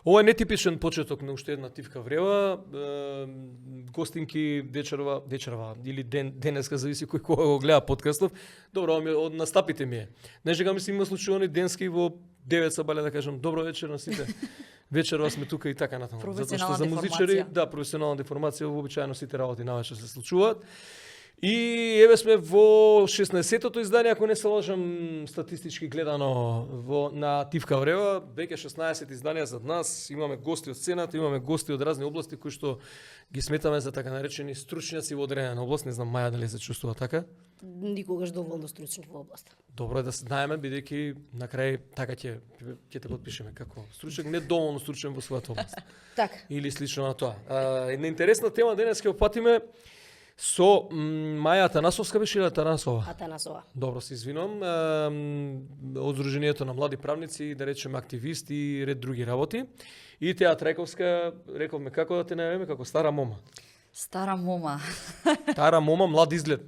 Ова е нетипичен почеток на уште една тивка врева. Гостинки вечерва или денеска, зависи кој кога го гледа подкастов. Добро, од настапите ми е. Нежега мислим има случаи денски во 9 сабале да кажам добро вечер на сите. Вечерва сме тука и така натаму. Затоа што за музичари, професионална деформација вообичаено сите работи навечер се случуваат. И еве сме во 16-тото издание, ако не се лажам статистички гледано на Тивка врева, веќе 16 изданија зад нас, имаме гости од сцената, имаме гости од разни области кои што ги сметаме за така наречени стручњаци во одредена област, не знам Маја дали се чувствува така? Никогаш доволно стручни во област. Добро е да знаеме, бидејќи на крај така ќе те подпишеме како стручник, не доволно стручен во својата област. Така. Или слично на тоа. Една интересна тема денес ќе опатиме со Маја Атанасовска, беше или Атанасова? Атанасова. Добро, се извинувам. Од Сдруженијето на млади правници, да речеме активисти и ред други работи. И Теа Трајковска, рековме како да те најавиме, како стара мома. Стара мома. Стара мома, млад изглед.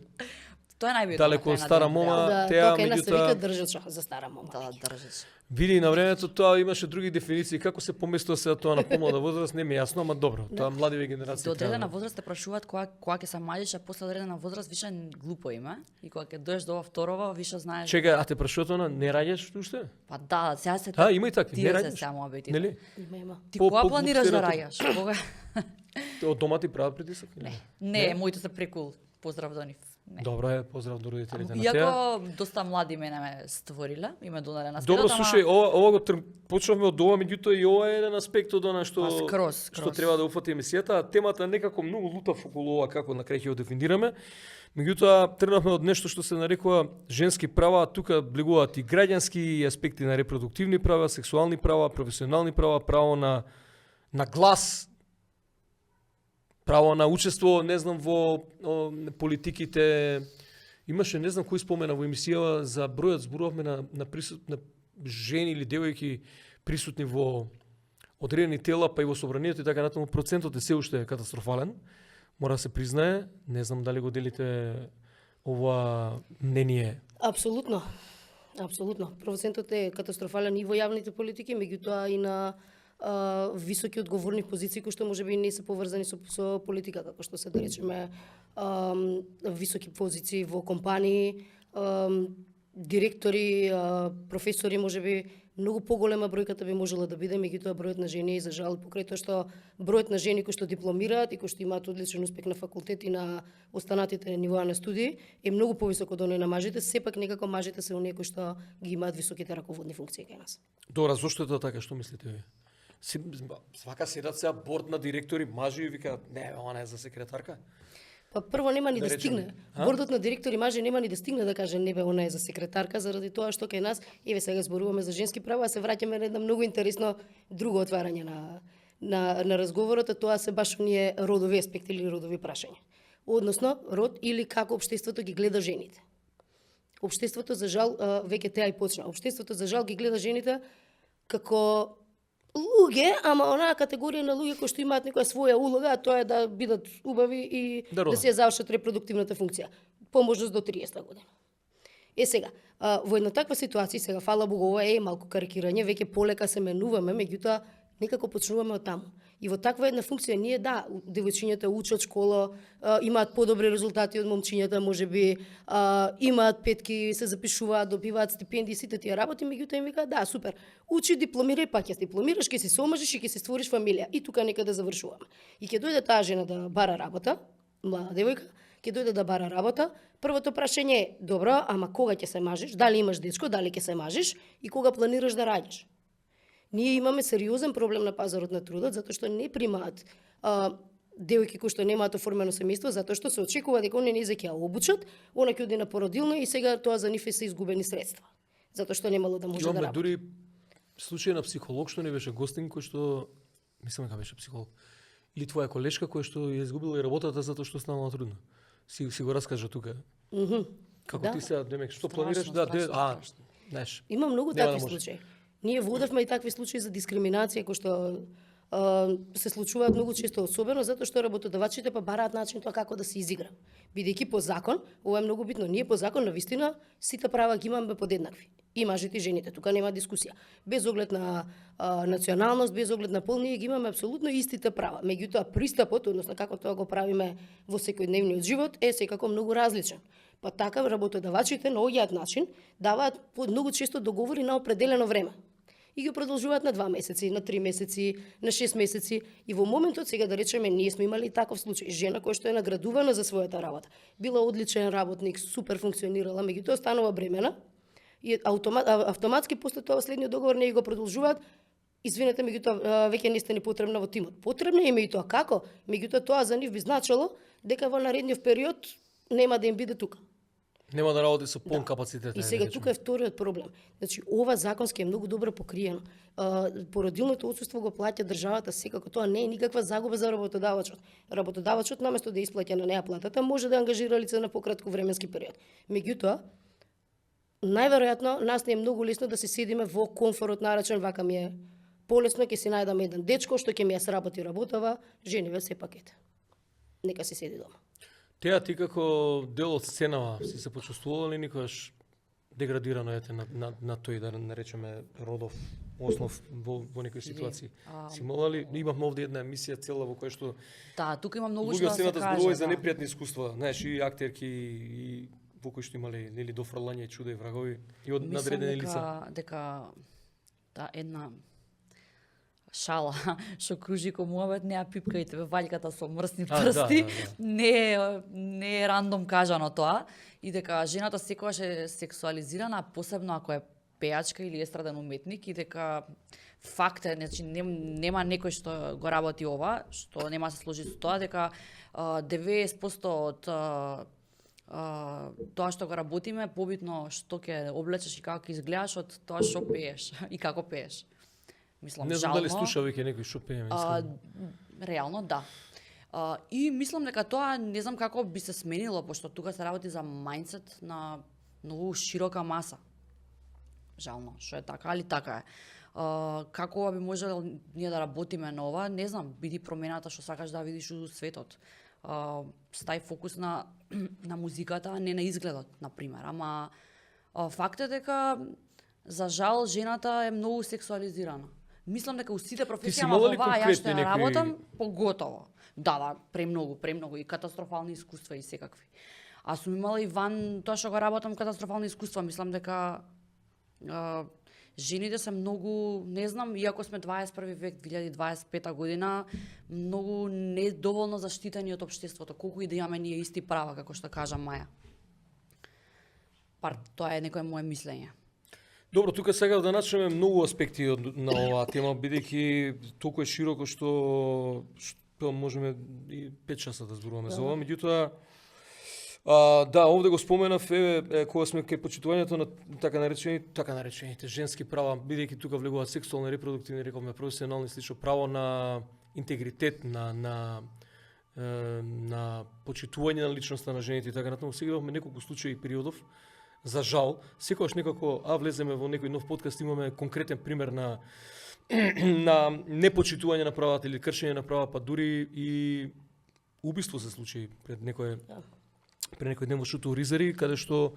Тоа е најбитно. Далеко од стара мома, Да, Теа тоа кај нас се меѓутоа вика држача за стара мома. Да, држиш. види на времето тоа имаше други дефиниции како се поместува се тоа на помлада возраст, не ми е јасно, ама добро. Тоа младиве генерации. До одредена возраст те прашуваат кога ќе се младиш, а после одредена возраст више глупо има и кога ќе доеш до ова второва, више знаеш. Чека, а те прашуваат она, не раѓаш уште? Па да, сега се Има и такви, не раѓаш. само бети. Нели? Има. Ти По- кога по планираш да стереотип. раѓаш? Кога? Од дома ти прават притисок? Не, моите се прекул. Поздрав до нив. Не. Добро е, поздрав до родителите на Теа. Иако доста млади мене ме створиле и ме донеле на Добро, светот, слушај, ова го почнавме од ова, меѓутоа и ова е еден аспект од она што скроз. што треба да уфати емисијата, а темата некако многу лутав околу ова како на крај ќе го дефинираме. Меѓутоа тргнавме од нешто што се нарекува женски права, тука влегуваат и граѓански аспекти на репродуктивни права, сексуални права, професионални права, право на глас, право на учество, не знам, во политиките. Имаше, не знам кој спомена во емисија за бројот, зборувавме на жени или девојки присутни во одредени тела, па и во собранието и така натаму, процентот е се уште катастрофален. Мора да се признае, не знам дали го делите ова мнение. Апсолутно. Апсолутно. Процентот е катастрофален и во јавните политики, меѓутоа и на високи одговорни позиции кои што можеби не се поврзани со политика, како што се да речеме високи позиции во компании, директори, професори, можеби многу поголема бројката би можела да биде, меѓутоа бројот на жени за жал покрај тоа што бројот на жени кои што дипломираат и кои што имаат одличен успех на факултет и на останатите нивоа на студии е многу повисок од оној на мажите, сепак некако мажите се оние кои што ги имаат високите раководни функции кај нас. Добра, зошто е тоа така, што мислите ви? Свака седат сега борд на директори мажи и викаат, не, она е за секретарка. Па прво нема ни да речеме, стигне. Бордот на директори мажи нема ни да стигне да каже не бе она е за секретарка заради тоа што кај нас еве сега зборуваме за женски права, а се враќаме на едно многу интересно друго отварање на разговорот, а тоа се баш оние родови аспекти или родови прашања. Односно род или како општеството ги гледа жените. Општеството за жал веќе Теа и почна. Општеството за жал ги гледа жените како луѓе, ама онаа категорија на луѓе кои што имаат некоја своја улога, а тоа е да бидат убави и да се завршат репродуктивната функција. Поможност до 30 година. Сега, во една таква ситуација, сега фала Богу, ова е малку карикирање, веќе полека се менуваме, меѓутоа некако почнуваме од таму. И во таква една функција ние девојчињата учат школа, имаат подобри резултати од момчињата, можеби имаат петки, се запишуваат, добиваат стипендии, сите тие работи, меѓутоа им викаат да, супер. Учи, дипломирај, па ќе дипломираш, ќе се омажиш и ќе се створиш фамилија. И тука некаде завршуваме. И ќе дојде таа жена да бара работа, млада девојка, ќе дојде да бара работа. Првото прашање е, добро, ама кога ќе се мажиш? Дали имаш дечко, дали ќе се мажиш и кога планираш да раѓаш? Ние имаме сериозен проблем на пазарот на трудот, затоа што не примаат девојки кои што немаат оформено семејство, затоа што се очекува дека оние не ќе ја обучат, она ќе оди на породилна и сега тоа за нив се изгубени средства. Затоа што немало да може да работи. Имаме дури случај на психолог што не беше гостин, кој што мислам дека беше психолог. Или твоја колешка која што ја изгубила и работата затоа што станала трудно. Си го раскажа тука. Како ти сега, демек, што планираш? Знаеш. Има многу такви случаи. Ние водевме и такви случаи за дискриминација кои што се случуваат многу често, особено затоа што работодавачите па бараат начин тоа како да се изигра. Бидејќи по закон, ова е многу битно, ние по закон навистина сите права ги имаме подеднакви. И мажите и жените, тука нема дискусија. Без оглед на националност, без оглед на пол, ние ги имаме апсолутно истите права. Меѓутоа пристапот, односно како тоа го правиме во секојдневниот живот, е секако многу различен. Па така работодавачите на овој начин даваат многу често договори на определено време. И ги продолжуваат на 2 месеци, на 3 месеци, на 6 месеци. И во моментот, сега да речеме, ние сме имали таков случај. Жена која што е наградувана за својата работа. Била одличен работник, супер функционирала, меѓутоа станува бремена. И автоматски после тоа следниот договор не го продолжуваат. Извинете, меѓутоа веќе не сте ни потребна во тимот. Потребна им е и тоа како? Меѓутоа тоа за нив би значило дека во наредниот период нема да им биде тука. Нема да работи со полн капацитет. И сега тука е вториот проблем. Значи, ова законски е многу добро покриено. Породилното отсуство го плаќа државата, секако тоа не е никаква загуба за работодавачот. Работодавачот наместо да исплаќа на неа платата, може да ангажира лице на пократко временски период. Меѓутоа, најверојатно нас не е многу лесно да се седиме во комфорот наречен, вака ми е полесно, ќе си најдам еден дечко што ќе ми ја сработи работава, жениве сепак ете. Нека се седи дома. Теа ти како дел од сценава си се почувствувала ли никогаш деградирано ете на тој да наречеме родов основ во некои ситуации? Си имала ли? Имавме овде една емисија цела во која што Да, тука има многу луѓе што да се сцената каже. зборуваат за непријатни искуства, знаеш, и актерки и во кои што имале нели дофрлање, чуда и врагови и од надредени лица. Дека да една шала што кружи ко муабет, не ја пипкајте бе ваljката со мрсни прсти. Не е рандом кажано тоа и дека жената секогаш е сексуализирана, посебно ако е пејачка или естраден уметник и дека факт е, значи нема некој што го работи ова, што нема се сложи со тоа дека 90% од тоа што го работиме, побитно што ќе облечеш и како ќе изгледаш од тоа што пееш и како пееш. Мислам, Не знам жално, дали слуша веќе некој што пее, мислам. реално да. И мислам дека тоа не знам како би се сменило, пошто тука се работи за мајндсет на многу широка маса. Жално, што е така, али така е. Како ова би можело ние да работиме на ова, не знам, биди промената што сакаш да видиш у светот. Стај фокус на музиката, а не на изгледот, например. Ама факт е дека за жал жената е многу сексуализирана. Мислам дека у сите професии, ама во оваа ја што ја работам, поготово. Да, премногу и катастрофални искуства и секакви. А сум имала и ван тоа што го работам катастрофални искуства, мислам дека жените се многу, не знам, иако сме 21 век, 2025 година, многу недоволно заштитени од општеството, колку и да имаме ние исти права, како што кажа Маја. Тоа е некое мое мислење. Добро, тука сега да начнеме многу аспекти на оваа тема, бидејќи толку е широко што можеме и 5 часа да зборуваме за ова, меѓутоа да, овде го споменав кога сме кај почитувањето на така наречените женски права, бидејќи тука влегуваат сексуални, репродуктивни, рековме професионални, слично право на интегритет, на почитување на личноста на жените и така натаму. Сега имавме неколку случаи и периодов. За жал, секогаш некако влеземе во некој нов подкаст, имаме конкретен пример на непочитување на правата или кршење на права, па дури и убиство се случи пред некој ден во Шуту Ризари, каде што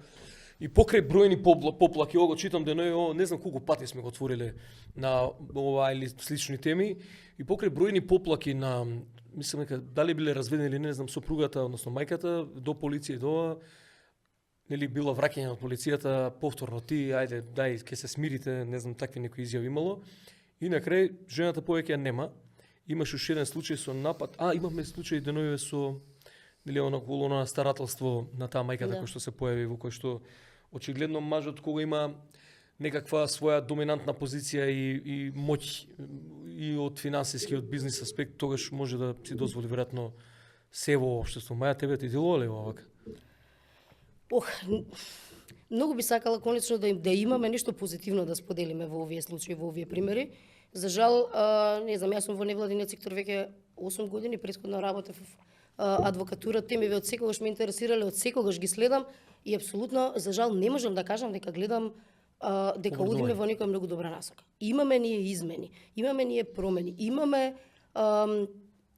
и покрај бројни поплаки, ова го читам деној, не знам колку пати сме го отвориле на ова или слични теми, и покрај бројни поплаки на, мислам дека дали биле разведени или не знам, сопругата, односно мајката, до полиција и до нели било враќање од полицијата, повторно ти, ајде, дај, ќе се смирите, не знам, такви некои изјави имало. И на крај жената повеќе нема. Имаше уште еден случај со напад. Имавме случај денојуве со нели на старателство на таа мајката кој што се појави, во кој што очигледно мажот кога има некаква своја доминантна позиција и моќ и од финансиски, од бизнис аспект, тогаш може да си дозволи веројатно се во општество. Маја, тебе ти делува ли овака? Многу би сакала конечно да имаме нешто позитивно да споделиме во овие случаи, во овие примери. За жал, не знам, јас сум во невладиниот сектор веќе 8 години, претходно работев во адвокатура, темиве од секогаш ме интересирале, од секогаш ги следам и апсолутно, за жал, не можам да кажам дека гледам дека Образование. одиме во некоја многу добра насока. Имаме ние измени, имаме ние промени, имаме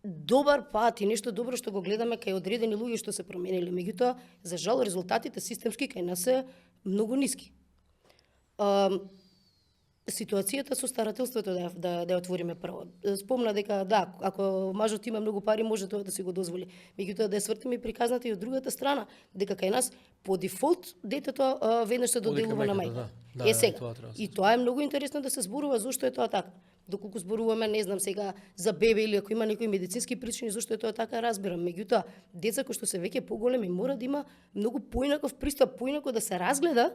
добар пат и нешто добро што го гледаме кај одредени луѓе што се промениле. Меѓутоа, за жал, резултатите системски кај нас се многу ниски. Ситуацијата со старателството да ја отвориме прво. Спомна дека да, ако мажот има многу пари, може тоа да си го дозволи. Меѓутоа да ја свртиме и приказната и од другата страна, дека кај нас по дефолт детето веднаш се доделува на мајка. Да, сега. тоа треба да се И тоа е многу интересно да се зборува зошто е тоа така. Доколку зборуваме, не знам сега за бебе или ако има некои медицински причини зошто е тоа така, разбирам. Меѓутоа, деца кои што се веќе поголеми мора да има многу поинаков пристап, поинако да се разгледа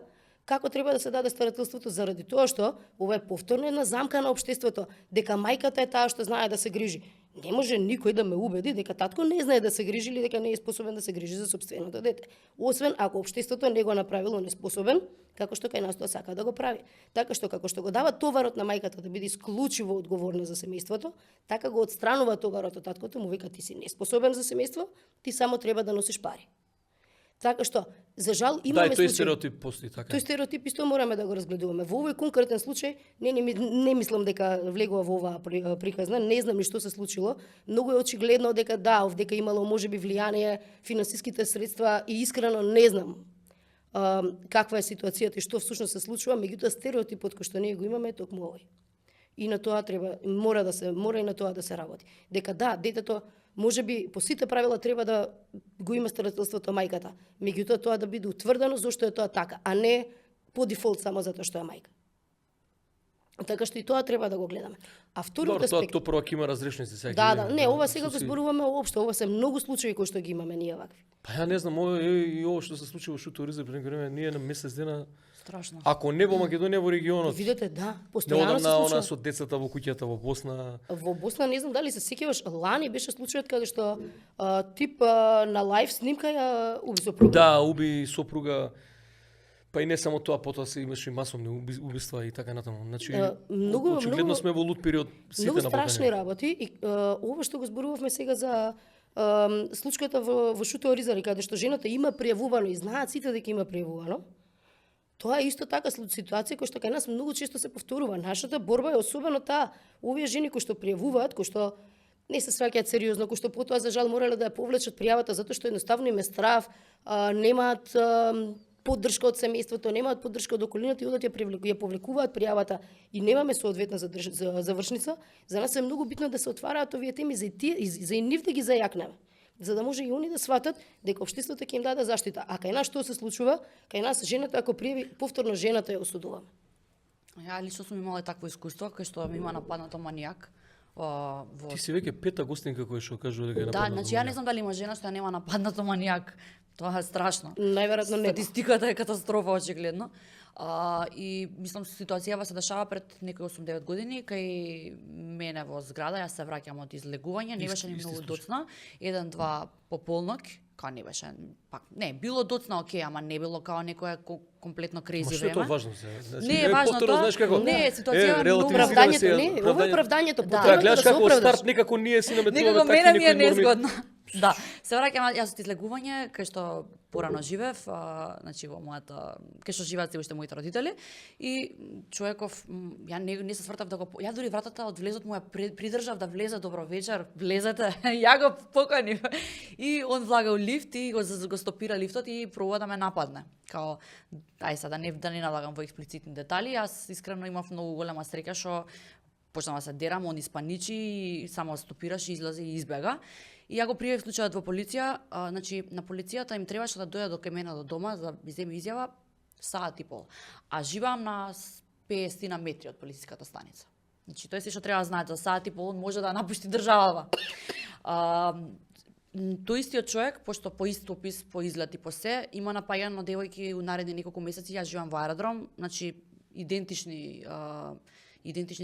како треба да се даде старателството, заради тоа што ова е повторно една замка на општеството, дека мајката е таа што знае да се грижи. Не може никој да ме убеди дека татко не знае да се грижи или дека не е способен да се грижи за сопственото дете. Освен ако општеството не го направило неспособен, како што кај нас тоа сака да го прави. Така што како што го дава товарот на мајката да биде исклучиво одговорна за семејството, така го отстранува товарот од таткото, му вика ти си неспособен за семејство, ти само треба да носиш пари. Така што, за жал, имаме тој случаи. стереотип постои така. Тој стереотип исто мораме да го разгледуваме. Во овој конкретен случај, не мислам дека влегува во оваа приказна, не знам ни што се случило. Многу е очигледно дека да, дека имало можеби влијание, финансиските средства и искрено не знам каква е ситуацијата и што всушност се случува, меѓутоа стереотипот кој што ние го имаме е токму овој. И на тоа мора и на тоа да се работи. Дека да, детето можеби по сите правила треба да го има старателството мајката. Меѓутоа тоа да биде утврдено зошто е тоа така, а не по дефолт само затоа што е мајка. Така што и тоа треба да го гледаме. А вториот Добро, аспект. тоа прво ќе има разрешници сега. Да, не, ова сега го зборуваме општо, ова се многу случаи кои што ги имаме ние вакви. Па ја не знам, ова и ово што се случи во Шуто Ориза пред време, ние на месец дена, Страшно. ако не во Македонија, во регионот. Видете, да, Не постојано одам се на она случува. со децата во куќата во Босна. Во Босна не знам дали се сеќаваш, лани беше случајот каде што тип на лайв снимка ја уби сопруга. Да, уби сопруга. Па и не само тоа, потоа се имаше и масовни убиства и така натаму. Значи, очигледно сме во лут период сите многу на страшни Балкани. работи и ова што го зборувавме сега за случката во Шуто Оризари, каде што жената има пријавувано и знаат сите дека има пријавувано. Тоа е исто така ситуација која што кај нас многу често се повторува. Нашата борба е особено таа, овие жени кои што пријавуваат, кои што не се свраќаат сериозно, кои што потоа за жал морале да ја повлечат пријавата затоа што едноставно им е страв, немаат поддршка од семејството, немаат поддршка од околината и одат ја повлекуваат пријавата и немаме соодветна завршница. За нас е многу битно да се отвараат овие теми за и нив да ги зајакнеме, за да може и они да сватат дека општеството ќе им даде заштита. А кај нас што се случува? Кај нас жената ако пријави повторно жената ја осудуваме. Ја лично сум имала такво искуство кај што ми има нападнато манијак. Ти си веќе пета гостинка која што кажува дека е Да, нападнато. значи ја не знам дали има жена што ја нема нападнато манијак. Тоа е страшно. Најверојатно не. Статистиката е катастрофа очигледно. И мислам ситуацијава се дешава пред некои 8-9 години кај мене во зграда, јас се враќам од излегување, не беше ни многу доцна, 1-2 пополнок, као не беше, пак не, било доцна окей, ама не било као некоја комплетно крейзи Ма што е тоа време. важно се? Значи, Не е важно тоа. знаеш како? Не, ситуацијава е релативизираме Оправдањето се, не, ова е оправдањето, Да, потребата гледаш да се како оправдаш. старт некако ние си наметуваме Некако такви мене ми е некои норми. незгодно. Да, се враќам јас од излегување кај што порано живеев, значи во мојата кај што живеат се уште моите родители и човеков ја не се свртав да го ја дури вратата од влезот му ја придржав да влезе, добро вечер, влезете. Ја го поканив. И он влагал лифт и го стопира лифтот и пробува да ме нападне. Као ај сега да не налагам во експлицитни детали, јас искрено имав многу голема среќа што почнава се дерам, он испаничи и само стопираш и излезе и избега. И ја го пријавив случајот во полиција, значи на полицијата им требаше да дојде до кај мене до дома за да земе изјава саат и пол. А живеам на 50 на метри од полициската станица. Значи тој се што треба да знае за саат и пол он може да напушти државава. Тој истиот човек, пошто по ист опис, по изглед и по се, има напаѓано девојки у наредни неколку месеци, јас живеам во аеродром, значи идентични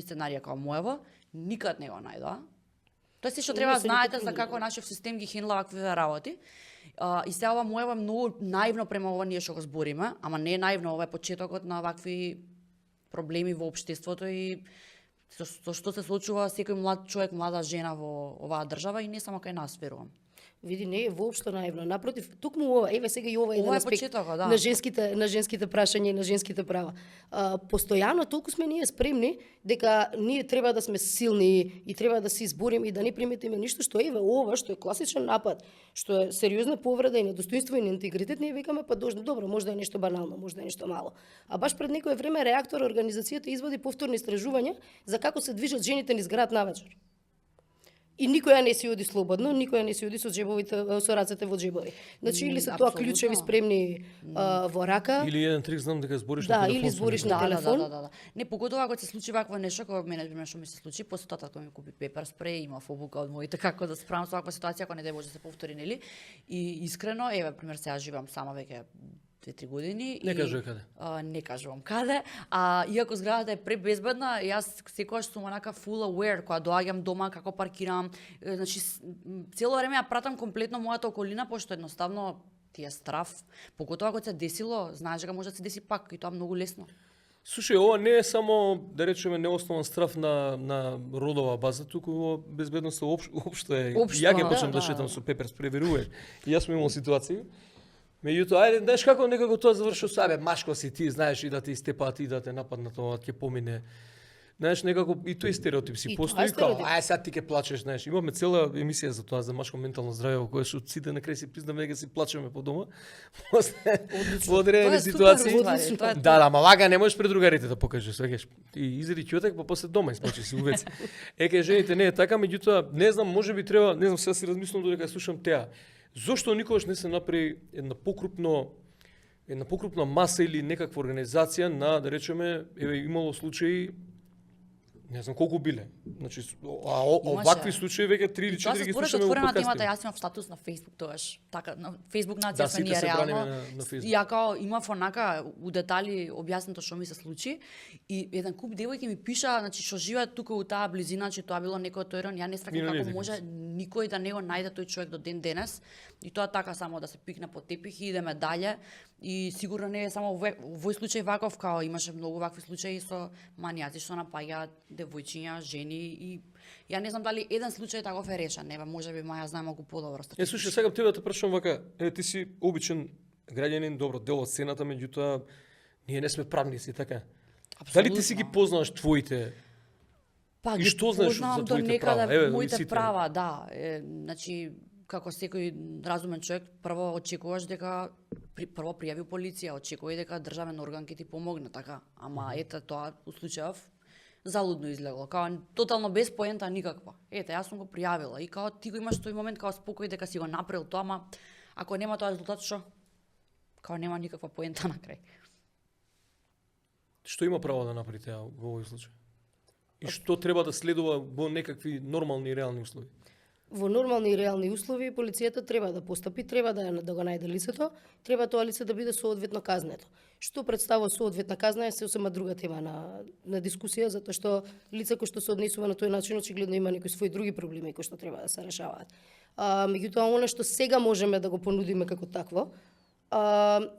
сценарија како моево, никад не го најдоа. Тоа се што треба да знаете за како нашиот систем ги хендлува вакви работи. И се ова моево е многу наивно према ова ние што го збориме, ама не е наивно, ова е почетокот на вакви проблеми во општеството и што се случува секој млад човек, млада жена во оваа држава и не само кај нас, верувам. Види, не е воопшто наивно. Напротив, токму ова, еве сега и ова е еден Ова е аспект почетокот, да. на женските прашања и на женските права. Постојано толку сме ние спремни дека ние треба да сме силни и треба да се избориме и да не приметиме ништо што еве ова што е класичен напад, што е сериозна повреда и на достоинство и на интегритет, ние викаме па добро, може да е нешто банално, може да е нешто мало. А баш пред некое време Реактор организацијата изводи повторни истражувања за како се движат жените низ град навечер. И никоја не си оди слободно, никоја не си оди со рацете во џебови. Значи или се тоа Апсолутно. клучеви спремни во рака, Или еден трик знам дека збориш Да, на телефон. или збориш на Да, телефон. да. Не, поготоа ако се случи вакво нешто, кога мене пример што ми се случи, после тоа татко ми купи пепар спреј, имав обука од моите како да справам со ваква ситуација, ако не дај Боже се повтори, нели? И искрено, еве пример сега живеам сама веќе 2-3 години. Не кажувам каде. Не кажувам каде. Иако зградата е пребезбедна, јас секогаш сум онака full aware кога доаѓам дома, како паркирам. Значи, цело време ја пратам комплетно мојата околина, пошто едноставно ти е страв. Поготоа кога се десило, знаеш дека може да се деси пак и тоа многу лесно. Слушај, ова не е само, да речеме, неоснован страф на родова база, туку безбедноста општо е. Општо, Ја ги да, почнам да. да шетам со пепер спреј, веруваш. И јас сум имал ситуации. Меѓутоа, ајде, знаеш како некако тоа заврши со себе, машко си ти, знаеш и да те истепаат и да те нападнат, ова ќе помине. Знаеш, некако и тој стереотип си И тоа е постои, као, стереотип. ај сега ти ќе плачеш, знаеш. Имаме цела емисија за тоа, за машко ментално здравје, во која што сите на крај си признаме дека си плачеме по дома. После во одредени Тоа е супер, ситуации. одлично, тоа е Да, ама вака не можеш пред другарите да покажеш, сваќаш. И изеди ќотек, па после дома исплачи си увец. Кај жените не е така, меѓутоа, не знам, можеби треба, не знам, сега си размислувам додека слушам теа. Зошто никогаш не се направи една покрупна маса или некаква организација на, да речеме, еве имало случаи, не знам колку биле. Значи, овакви случаи веќе 3 или 4 ги Тоа се слушаме во отворена подкасти. темата, јас имав статус на Facebook тогаш. Така, на Facebook нација Да, сме сите ние се реално. браниме на Facebook. Ја као имав онака у детали објаснето што ми се случи и еден куп девојки ми пиша, значи што живеат тука у таа близина, че тоа било некој тој ја не Ние сфаќам не како знаеме. може никој да не го најде тој човек до ден денес и тоа така само да се пикне по тепих и идеме дале. И сигурно не е само овој случај ваков, као имаше многу вакви случаи со манијаци што напаѓаат девојчиња, жени и ја не знам дали еден случај таков е решен, нева можеби Маја знае малку подобро. Слушај, сакам тебе да те прашам вака, ти си обичен граѓанин, добро дел од сцената, меѓутоа ние не сме правници, така? Дали ти си ги познаваш твоите? Па, И што знаеш познавам за до твоите некаде права? Еве, моите сите. права, да. Значи, како секој разумен човек, прво очекуваш дека прво пријави полиција, очекувај дека државен орган ќе ти помогне, така. Ама ете тоа у случајов залудно излегло, као тотално без поента никаква. Ете, јас сум го пријавила и као ти го имаш тој момент као спокој дека си го направил тоа, ама ако нема тоа резултат, што? Као нема никаква поента на крај. Што има право да направи теа во овој случај? И што треба да следува во некакви нормални и реални услови? Во нормални и реални услови полицијата треба да постапи, треба да го најде лицето, треба тоа лице да биде соодветно казнето. Што представува соодветна казна е сосема друга тема на дискусија, затоа што лице кој што се однесува на тој начин очигледно има некои своји други проблеми кои што треба да се решаваат. Меѓутоа она што сега можеме да го понудиме како такво,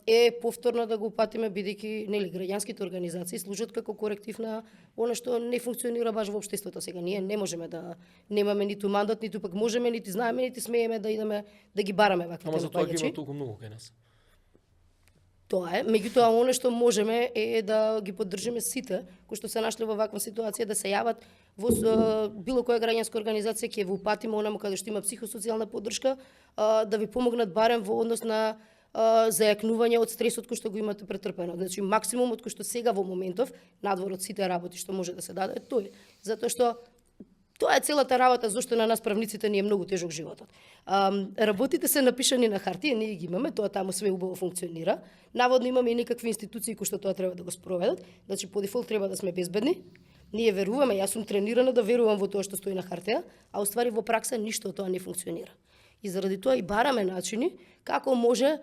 е повторно да го упатиме бидејќи нели граѓанските организации служат како коректив на она што не функционира баш во општеството сега. Ние не можеме да немаме ниту мандат, ниту пак можеме, нити знаеме, нити смееме да идеме да ги бараме ваквите Ама за тоа ги напаѓачи. има толку многу кај нас. Тоа е, меѓутоа оно што можеме е да ги поддржиме сите кои што се нашле во ваква ситуација да се јават во било која граѓанска организација ќе ви упатиме онаму каде што има психосоцијална поддршка, да ви помогнат барем во однос на зајакнување од стресот кој што го имате претрпено. Значи максимумот кој што сега во моментов надвор од сите работи што може да се даде е тој, затоа што тоа е целата работа зашто на нас правниците ни е многу тежок животот. Работите се напишани на хартија, ние ги имаме, тоа таму све убаво функционира. Наводно имаме и некакви институции кои што тоа треба да го спроведат. Значи по дефолт треба да сме безбедни. Ние веруваме, јас сум тренирана да верувам во тоа што стои на хартија, а уствари во пракса ништо од тоа не функционира. И заради тоа и бараме начини како може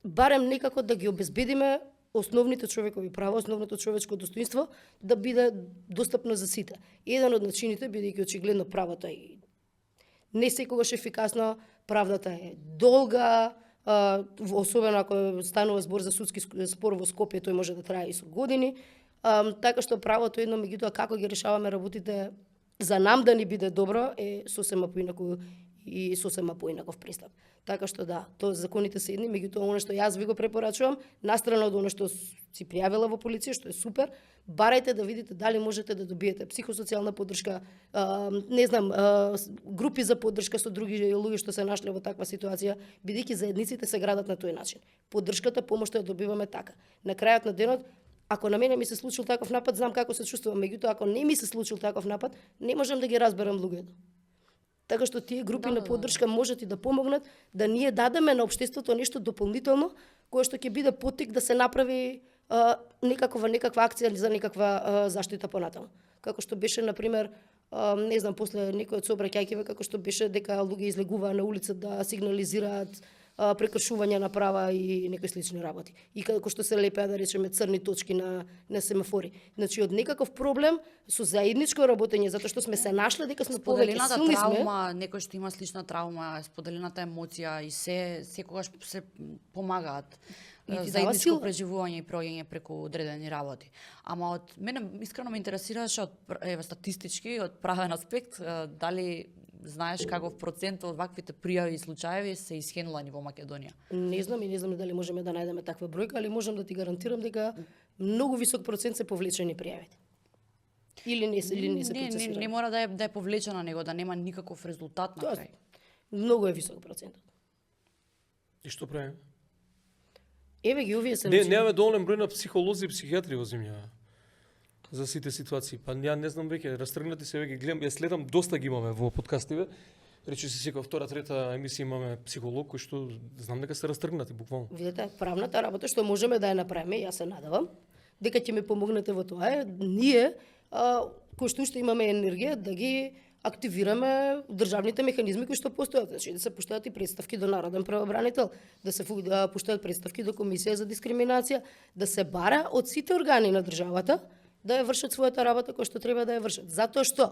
барем некако да ги обезбедиме основните човекови права, основното човечко достоинство да биде достапно за сите. Еден од начините, бидејќи очигледно правото е не секогаш ефикасно, правдата е долга, особено ако станува збор за судски спор во Скопје, тој може да трае и со години, така што правото едно, меѓутоа како ги решаваме работите за нам да ни биде добро е сосема поинаку и сосема поинаков пристап. Така што да, тоа законите се едни, меѓутоа она што јас ви го препорачувам, настрана од она што си пријавила во полиција, што е супер, барајте да видите дали можете да добиете психосоцијална поддршка, не знам, групи за поддршка со други луѓе што се нашле во таква ситуација, бидејќи заедниците се градат на тој начин. Поддршката, помошта ја добиваме така. На крајот на денот, ако на мене ми се случил таков напад, знам како се чувствувам, меѓутоа ако не ми се случил таков напад, не можам да ги разберам луѓето. Така што тие групи на поддршка можат и да помогнат да ние дадеме на општеството нешто дополнително кое што ќе биде поттик да се направи некаква акција за некаква заштита понатаму. Како што беше на пример, не знам, после некој од сообраќајките како што беше дека луѓе излегуваа на улица да сигнализираат прекршување на права и некои слични работи. И како што се лепеа, да речеме, црни точки на семафори. Значи, од некаков проблем со заедничко работење, затоа што сме се нашле дека сме повеќе силни травма, некој што има слична травма, споделената емоција и секогаш се помагаат. Заедничко преживување и проѓање преку одредени работи. Ама од мене искрено ме интересираше од статистички, од правен аспект, дали знаеш каков процент од ваквите пријави и случаеви се исхендлани во Македонија? Не знам и не знам дали можеме да најдеме таква бројка, али можам да ти гарантирам дека многу висок процент се повлечени пријавите. Или не се процесирани. Не мора да е повлечена, него да нема никаков резултат на крај. Многу е висок процентот. И што правиме? Еве ги овие се. Немаме доволен број на психолози и психијатри во земја за сите ситуации. Па ја не знам веќе, растргнати се веќе, гледам, ја следам, доста ги имаме во подкастиве. Рече се секоја втора, трета емисија имаме психолог кој што знам дека се растргнати буквално. Видете, правната работа што можеме да ја направиме, јас се надевам дека ќе ме помогнете во тоа е ние кои што уште имаме енергија да ги активираме државните механизми кои што постојат, значи да се пуштаат и представки до народен правобранител, да се пуштаат представки до комисија за дискриминација, да се бара од сите органи на државата да ја вршат својата работа која што треба да ја вршат. Затоа што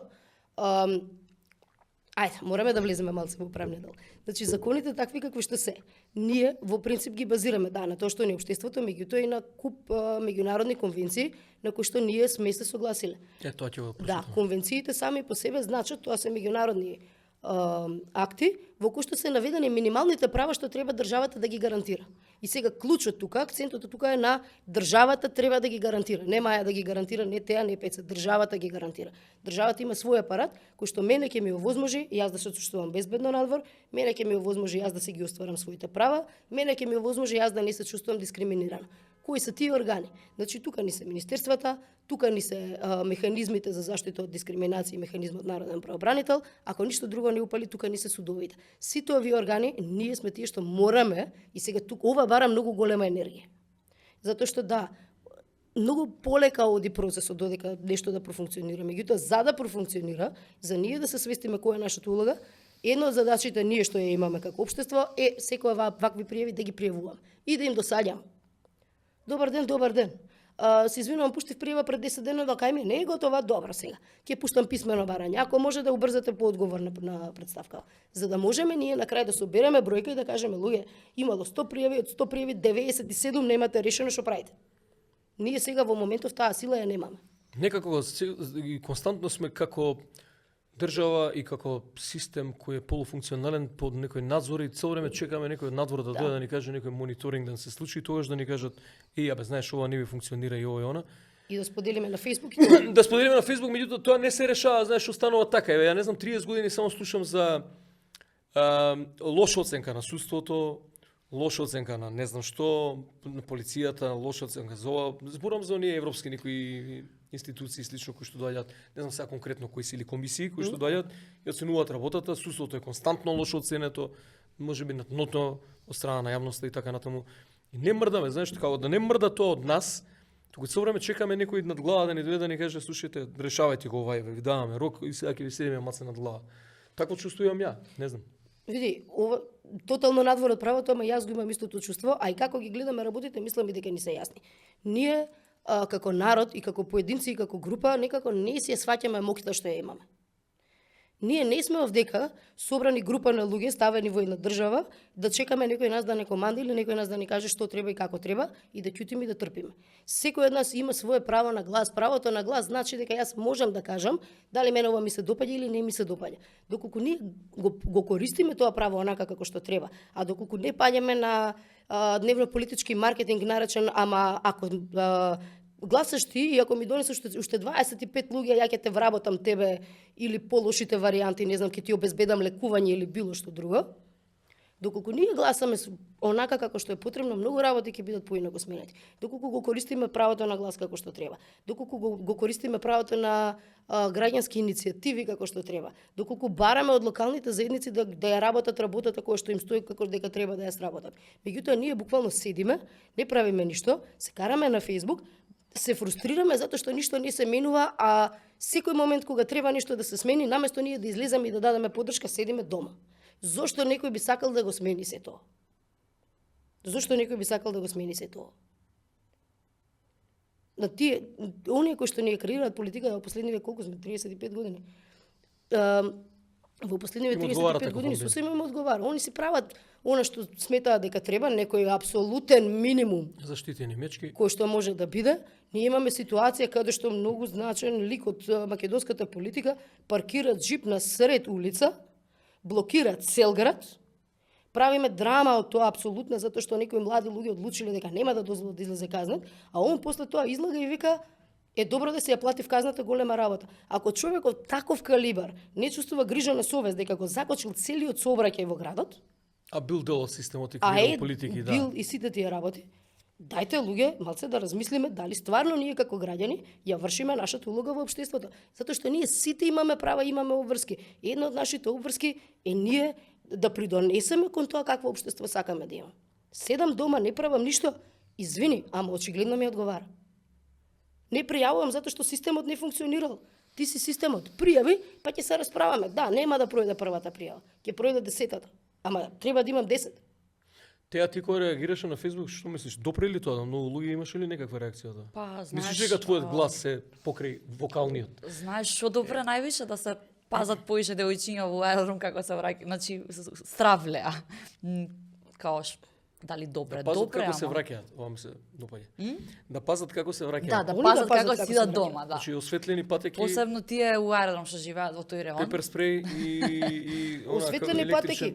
мораме да влеземе малце во правниот дел. Значи законите такви какви што се. Ние во принцип ги базираме на тоа што ни општеството, меѓутоа и на куп меѓународни конвенции на кои што ние сме се согласиле. Тоа ќе го прочитам. Да, конвенциите сами по себе значат, тоа се меѓународни акти во кои што се наведени минималните права што треба државата да ги гарантира. И сега клучот тука, акцентот тука е на државата треба да ги гарантира. Не Маја да ги гарантира, не Теа, не Пеца, државата ги гарантира. Државата има свој апарат кој што мене ќе ми овозможи јас да се чувствувам безбедно надвор, мене ќе ми овозможи јас да си ги остварам своите права, мене ќе ми овозможи јас да не се чувствувам дискриминирана. Кои се тие органи? Значи тука ни се министерствата, тука ни се механизмите за заштита од дискриминација и механизмот народен правобранител, ако ништо друго не упали, тука ни се судовите. Сите овие органи, ние сме тие што мораме, и сега тука ова бара многу голема енергија. Затоа што да, многу полека оди процесот додека нешто да профункционира. Меѓутоа, за да профункционира, за ние да се свестиме која е нашата улога, една од задачите ние што ја имаме како општество е секоја вакви пријави да ги пријавувам и да им досаѓам. Добар ден, добар ден. Се извинувам, пуштив пријава пред 10 дена, да кај ми не е готова, добро сега. Ќе пуштам писмено барање, ако може да убрзате по одговор на представка. За да можеме ние на крај да собереме бројка и да кажеме, луѓе, имало 100 пријави, од 100 пријави 97 немате решено, што правите. Ние сега во моментов таа сила ја немаме. Некако константно сме како држава и како систем кој е полуфункционален под некој надзор и цело време чекаме некој од надвор да дојде да ни каже некој мониторинг да се случи и тогаш да ни кажат знаеш ова не ви функционира и ова и она. И да споделиме на Facebook и тоа. Да споделиме на Facebook, меѓутоа тоа не се решава, знаеш, останува така. Ја не знам, 30 години само слушам за лоша оценка на судството, лоша оценка на не знам што, на полицијата, лоша оценка за ова. Зборам за оние европски некои институции слично кои што доаѓаат, не знам сега конкретно кои се или комисии кои што доаѓаат и оценуваат работата, судството е константно лошо оценето, можеби на дното од страна на јавноста и така натаму. И не мрдаме, знаеш, како да не мрда тоа од нас, туку цело време чекаме некој над глава да ни дојде да ни каже слушајте, решавајте го ова, ви даваме рок и сега ќе ви седиме маце над глава. Такво чувствувам ја, не знам. Види, ова тотално надвор од правото, ама јас го имам истото чувство, а и како ги гледаме работите, мислам и дека ни се јасни. Ние како народ и како поединци и како група некако не си ја сваќаме моќта што ја имаме. Ние не сме овдека собрани група на луѓе ставени во една држава да чекаме некој нас да не команди или некој нас да ни каже што треба и како треба и да ќутиме и да трпиме. Секој од нас има свое право на глас. Правото на глас значи дека јас можам да кажам дали мене ова ми се допаѓа или не ми се допаѓа. Доколку ние го користиме тоа право онака како што треба, а доколку не паѓаме на дневно политички маркетинг наречен, ама ако гласаш ти и ако ми донесеш уште 25 луѓе, ја ќе те вработам тебе или полошите варијанти, не знам, ќе ти обезбедам лекување или било што друго. Доколку ние гласаме онака како што е потребно, многу работи ќе бидат поинаку сменети. Доколку го користиме правото на глас како што треба, доколку го користиме правото на граѓански иницијативи како што треба, доколку бараме од локалните заедници да ја работат работата која што им стои како дека треба да ја сработат. Меѓутоа ние буквално седиме, не правиме ништо, се караме на Facebook, се фрустрираме затоа што ништо не се менува, а секој момент кога треба нешто да се смени, наместо ние да излеземе и да дадеме поддршка, седиме дома. Зошто некој би сакал да го смени се тоа? Зошто некој би сакал да го смени се тоа? На тие, оние кои што ни креираат политика во последниве колку сме 35 години. Во последниве 35 години сосем им одговара. Они си прават она што сметаат дека треба, некој апсолутен минимум Заштитени мечки. кој што може да биде. Ние имаме ситуација каде што многу значен лик од македонската политика паркираат джип на сред улица, блокираат цел град, правиме драма од тоа апсолутно затоа што некои млади луѓе одлучиле дека нема да дозволат да излезе казнет, а он после тоа излага и вика е добро да се ја плати в казната голема работа. Ако човек од таков калибар не чувствува грижа на совест дека го закочил целиот сообраќај во градот, А бил дел од системот и а е политики, да. бил и сите тие работи, дајте луѓе малце да размислиме дали стварно ние како граѓани ја вршиме нашата улога во општеството. Затоа што ние сите имаме права, имаме обврски. Една од нашите обврски е ние да придонесеме кон тоа какво општество сакаме да имаме. Седам дома, не правам ништо, извини, ама очигледно ми одговара. Не пријавувам затоа што системот не функционирал. Ти си системот. Пријави, па ќе се расправаме. Да, нема да пројде првата пријава. Ќе пројде 10-та. Ама треба да имам 10. Теа ти кој реагираше на Facebook, што мислиш? Допре ли тоа? Да многу луѓе имаше ли некаква реакција да? Па, знаеш, Мислиш дека твојот глас се покрај вокалниот? Знаеш што добре највише да се пазат поише девојчиња во аеродром како се враќа, значи стравлеа. Као дали добре, Да пазат добре, како се ама. враќаат, ова ми се допаѓа. Да пазат како се враќаат. Да, да Они пазат да пазат како како си се да враќаат. дома, да. Значи осветлени патеки, Посебно тие у аеродром што живеат во тој реон. пепер спреј и она Осветлени патеки.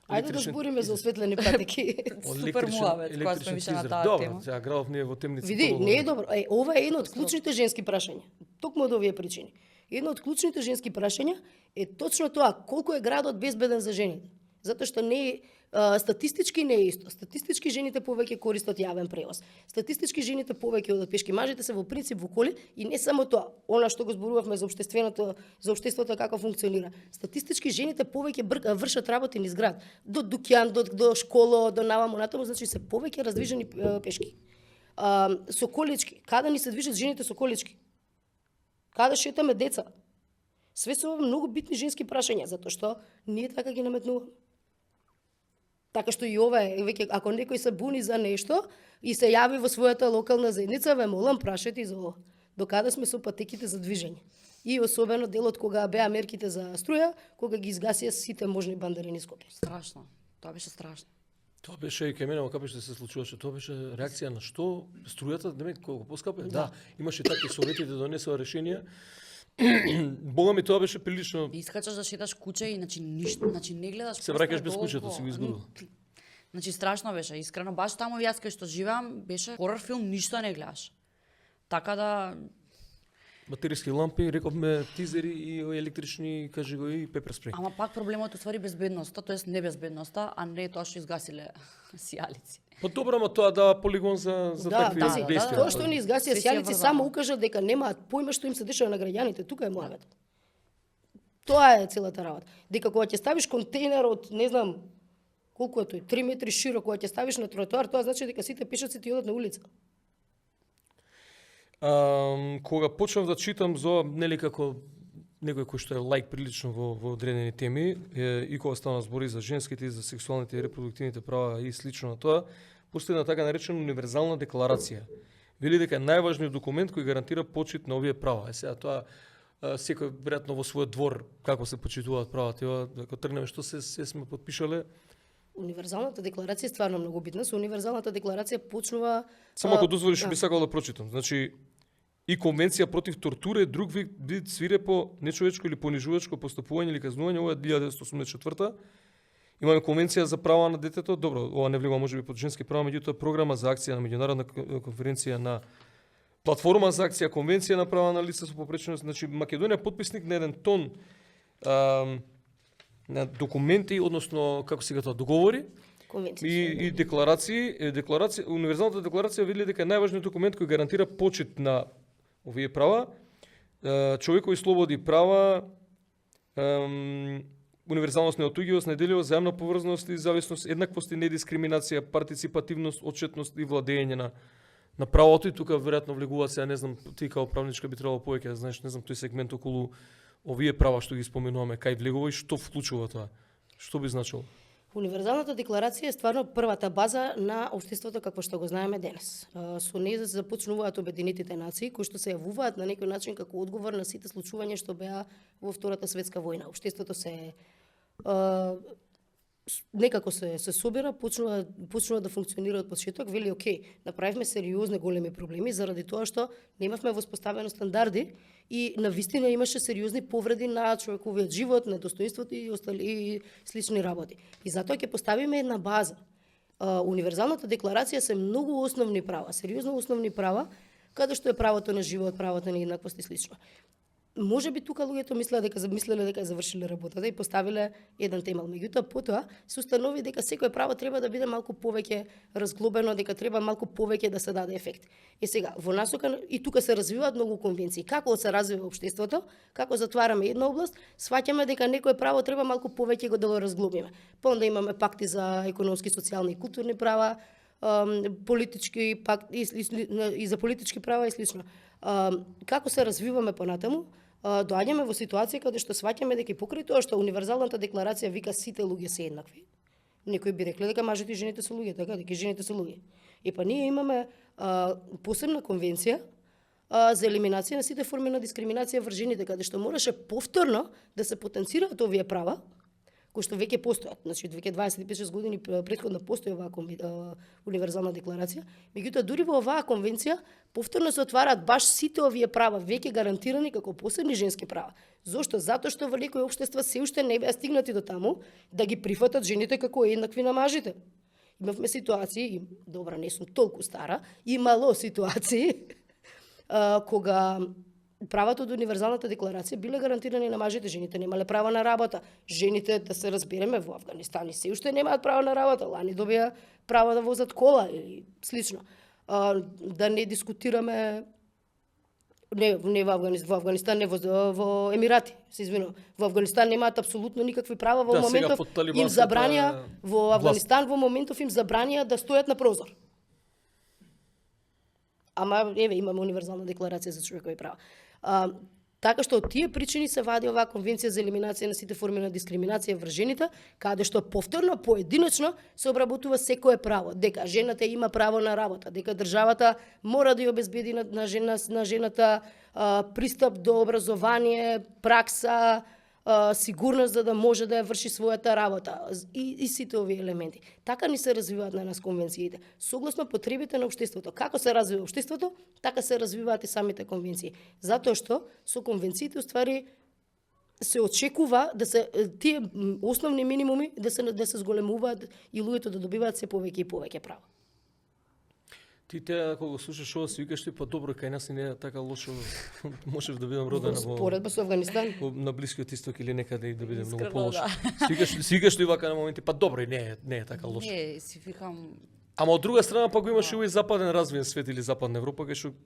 Ајде да збориме за осветлени патеки. Супер муавет, кога сме више на таа Добро, тема. сега градов ние во темници. Види, подолу. не е добро. Ова е едно од клучните женски прашања. Токму од овие причини. Едно од клучните женски прашања е точно тоа, колку е градот безбеден за жените. Затоа што не е статистички не е исто. Статистички жените повеќе користат јавен превоз. Статистички жените повеќе одат пешки. Мажите се во принцип во коли и не само тоа. Она што го зборувавме за општеството како функционира. Статистички жените повеќе вршат работи низ град. До дуќан, до школа, до наваму натаму, значи се повеќе раздвижени пешки. Со колички. Каде ни се движат жените со колички? Каде шетаме деца? Све се ова многу битни женски прашања, затоа што ние така ги наметнуваме. Така што и ова е, веќе ако некој се буни за нешто и се јави во својата локална заедница, ве молам прашајте за ова. До каде сме со патеките за движење? И особено делот кога беа мерките за струја, кога ги изгасија сите можни бандери низ Скопје. Страшно. Тоа беше страшно. Тоа беше и кај мене во Капиште се случуваше. Тоа беше реакција на што струјата, демек колку поскапе. Да, имаше такви совети да донесува решенија. Бога ми тоа беше прилично. Искачаш да шеташ куќе и значи не гледаш. Се просто враќаш без долго. куќето, си го изгубил. Значи страшно беше, искрено, баш таму јас кај што живеам, беше хорор филм, ништо не гледаш. Така да Батериски лампи, рековме тизери и електрични, кажи го и пепер спреј. ама пак проблемот уствари безбедноста, тоест не безбедноста, а не тоа што изгасиле сијалици. Па добро, ама тоа дава полигон за такви да, действија. Тоа што ни изгасија Се си ја сијалици врзано. само укажа дека немаат појма што им се дешава на граѓаните, тука е муавет. Тоа е целата работа. Дека кога ќе ставиш контейнер од, не знам, колку е тој, 3 метри широк, кога ќе ставиш на тротоар, тоа значи дека сите пешаци ти одат на улица. Кога почнав да читам за нели како некој кој што е лаик прилично во одредени теми и кога стана збори за женските и за сексуалните и репродуктивните права и слично на тоа, постои една така наречена универзална декларација. Вели дека е најважниот документ кој гарантира почит на овие права. Сега тоа секој веројатно во својот двор како се почитуваат правата. Ева, ако тргнеме што се сме подпишале, Универзалната декларација е стварно многу битна. Со универзалната декларација почнува само ако дозволиш би сакал да прочитам. Значи и конвенција против тортура е друг вид свирепо, нечовечко или понижувачко постапување или казнување, ова е 1984. Имаме конвенција за права на детето, добро, ова не влегува можеби под женски права, меѓутоа програма за акција на меѓународна конференција на платформа за акција, конвенција на права на лица со попреченост. Значи Македонија е потписник на еден тон на документи, односно како се тоа договори и декларации. Универзалната декларација вели дека е најважниот документ кој гарантира почит на овие права, човекови слободи и права, универзалност, неотуѓивост, неделивост, заемна поврзаност и зависност, еднаквост и недискриминација, партиципативност, отчетност и владење на правото. И тука веројатно влегува, сега не знам, ти као правничка би требало повеќе, знаеш, не знам, тој сегмент околу овие права што ги споменуваме, кај влегува и што вклучува тоа? Што би значило? Универзалната декларација е стварно првата база на општеството како што го знаеме денес. Со неја започнуваат Обединетите нации, кои што се јавуваат на некој начин како одговор на сите случувања што беа во Втората светска војна. Општеството се некако се собира, почнува да функционира од почеток, вели окей, направивме сериозни големи проблеми заради тоа што немавме воспоставено стандарди и навистина имаше сериозни повреди на човековиот живот, на достоинството и остали слични работи. И затоа ќе поставиме една база. Универзалната декларација се многу основни права, сериозно основни права, каде што е правото на живот, правото на еднаквост и слично. Може би тука луѓето мислеле дека завршиле работата и поставиле еден темел. Меѓутоа потоа се установи дека секое право треба да биде малку повеќе разглобено, дека треба малку повеќе да се даде ефект. И сега во насока и тука се развиваат многу конвенции. Како се развива општеството, како затвараме една област, сваќаме дека некое право треба малку повеќе да го разглобиме. Па онда имаме пакти за економски, социјални и културни права, политички пакт и за политички права и слично. Како се развиваме понатаму, доаѓаме во ситуација каде што сваќаме дека и покрај тоа што универзалната декларација вика сите луѓе се еднакви. Некои би рекле дека мажите и жените се луѓе, така дека и жените се луѓе. И па ние имаме посебна конвенција за елиминација на сите форми на дискриминација врз жените, каде што мораше повторно да се потенцираат овие права кои што веќе постојат. Значи, веќе 25-6 години претходно постои оваа универзална декларација. Меѓутоа, дури во оваа конвенција, повторно се отвараат баш сите овие права, веќе гарантирани како посебни женски права. Зошто? Затоа што во некои општества се уште не беа стигнати до таму да ги прифатат жените како еднакви на мажите. Имавме ситуации, добра, не сум толку стара, имало ситуации кога правата од универзалната декларација биле гарантирани на мажите, жените немале право на работа. Жените, да се разбереме, во Авганистан и се уште немаат право на работа. Лани добија право да возат кола или слично. Да не дискутираме не во Авганистан, не во Емирати, се извинувам. Во Авганистан немаат апсолутно никакви права, во моментов им забранија во Авганистан во моментов им забранија да стојат на прозор. Ама еве имаме универзална декларација за човекови права. Така што од тие причини се вади оваа конвенција за елиминација на сите форми на дискриминација врз жените, каде што повторно поединечно се обработува секое право, дека жената има право на работа, дека државата мора да ја обезбеди на жената пристап до образование, пракса, сигурност за да може да ја врши својата работа и сите овие елементи. Така ни се развиваат на нас конвенциите. Согласно потребите на општеството. Како се развива општеството, така се развиваат и самите конвенции. Затоа што со конвенциите уствари се очекува да се тие основни минимуми да се зголемуваат и луѓето да добиваат се повеќе и повеќе права. Ти кога го слушаш ова си викаш ти па добро кај нас и не е така лошо. Можев да бидам родена во споредба со Авганистан, на Блискиот Исток или некаде и да биде многу полошо. Си викаш ти вака на моменти па добро не е така лошо. Не, си викам. Ама од друга страна пак го имаш и овој западен развиен свет или западна Европа кај што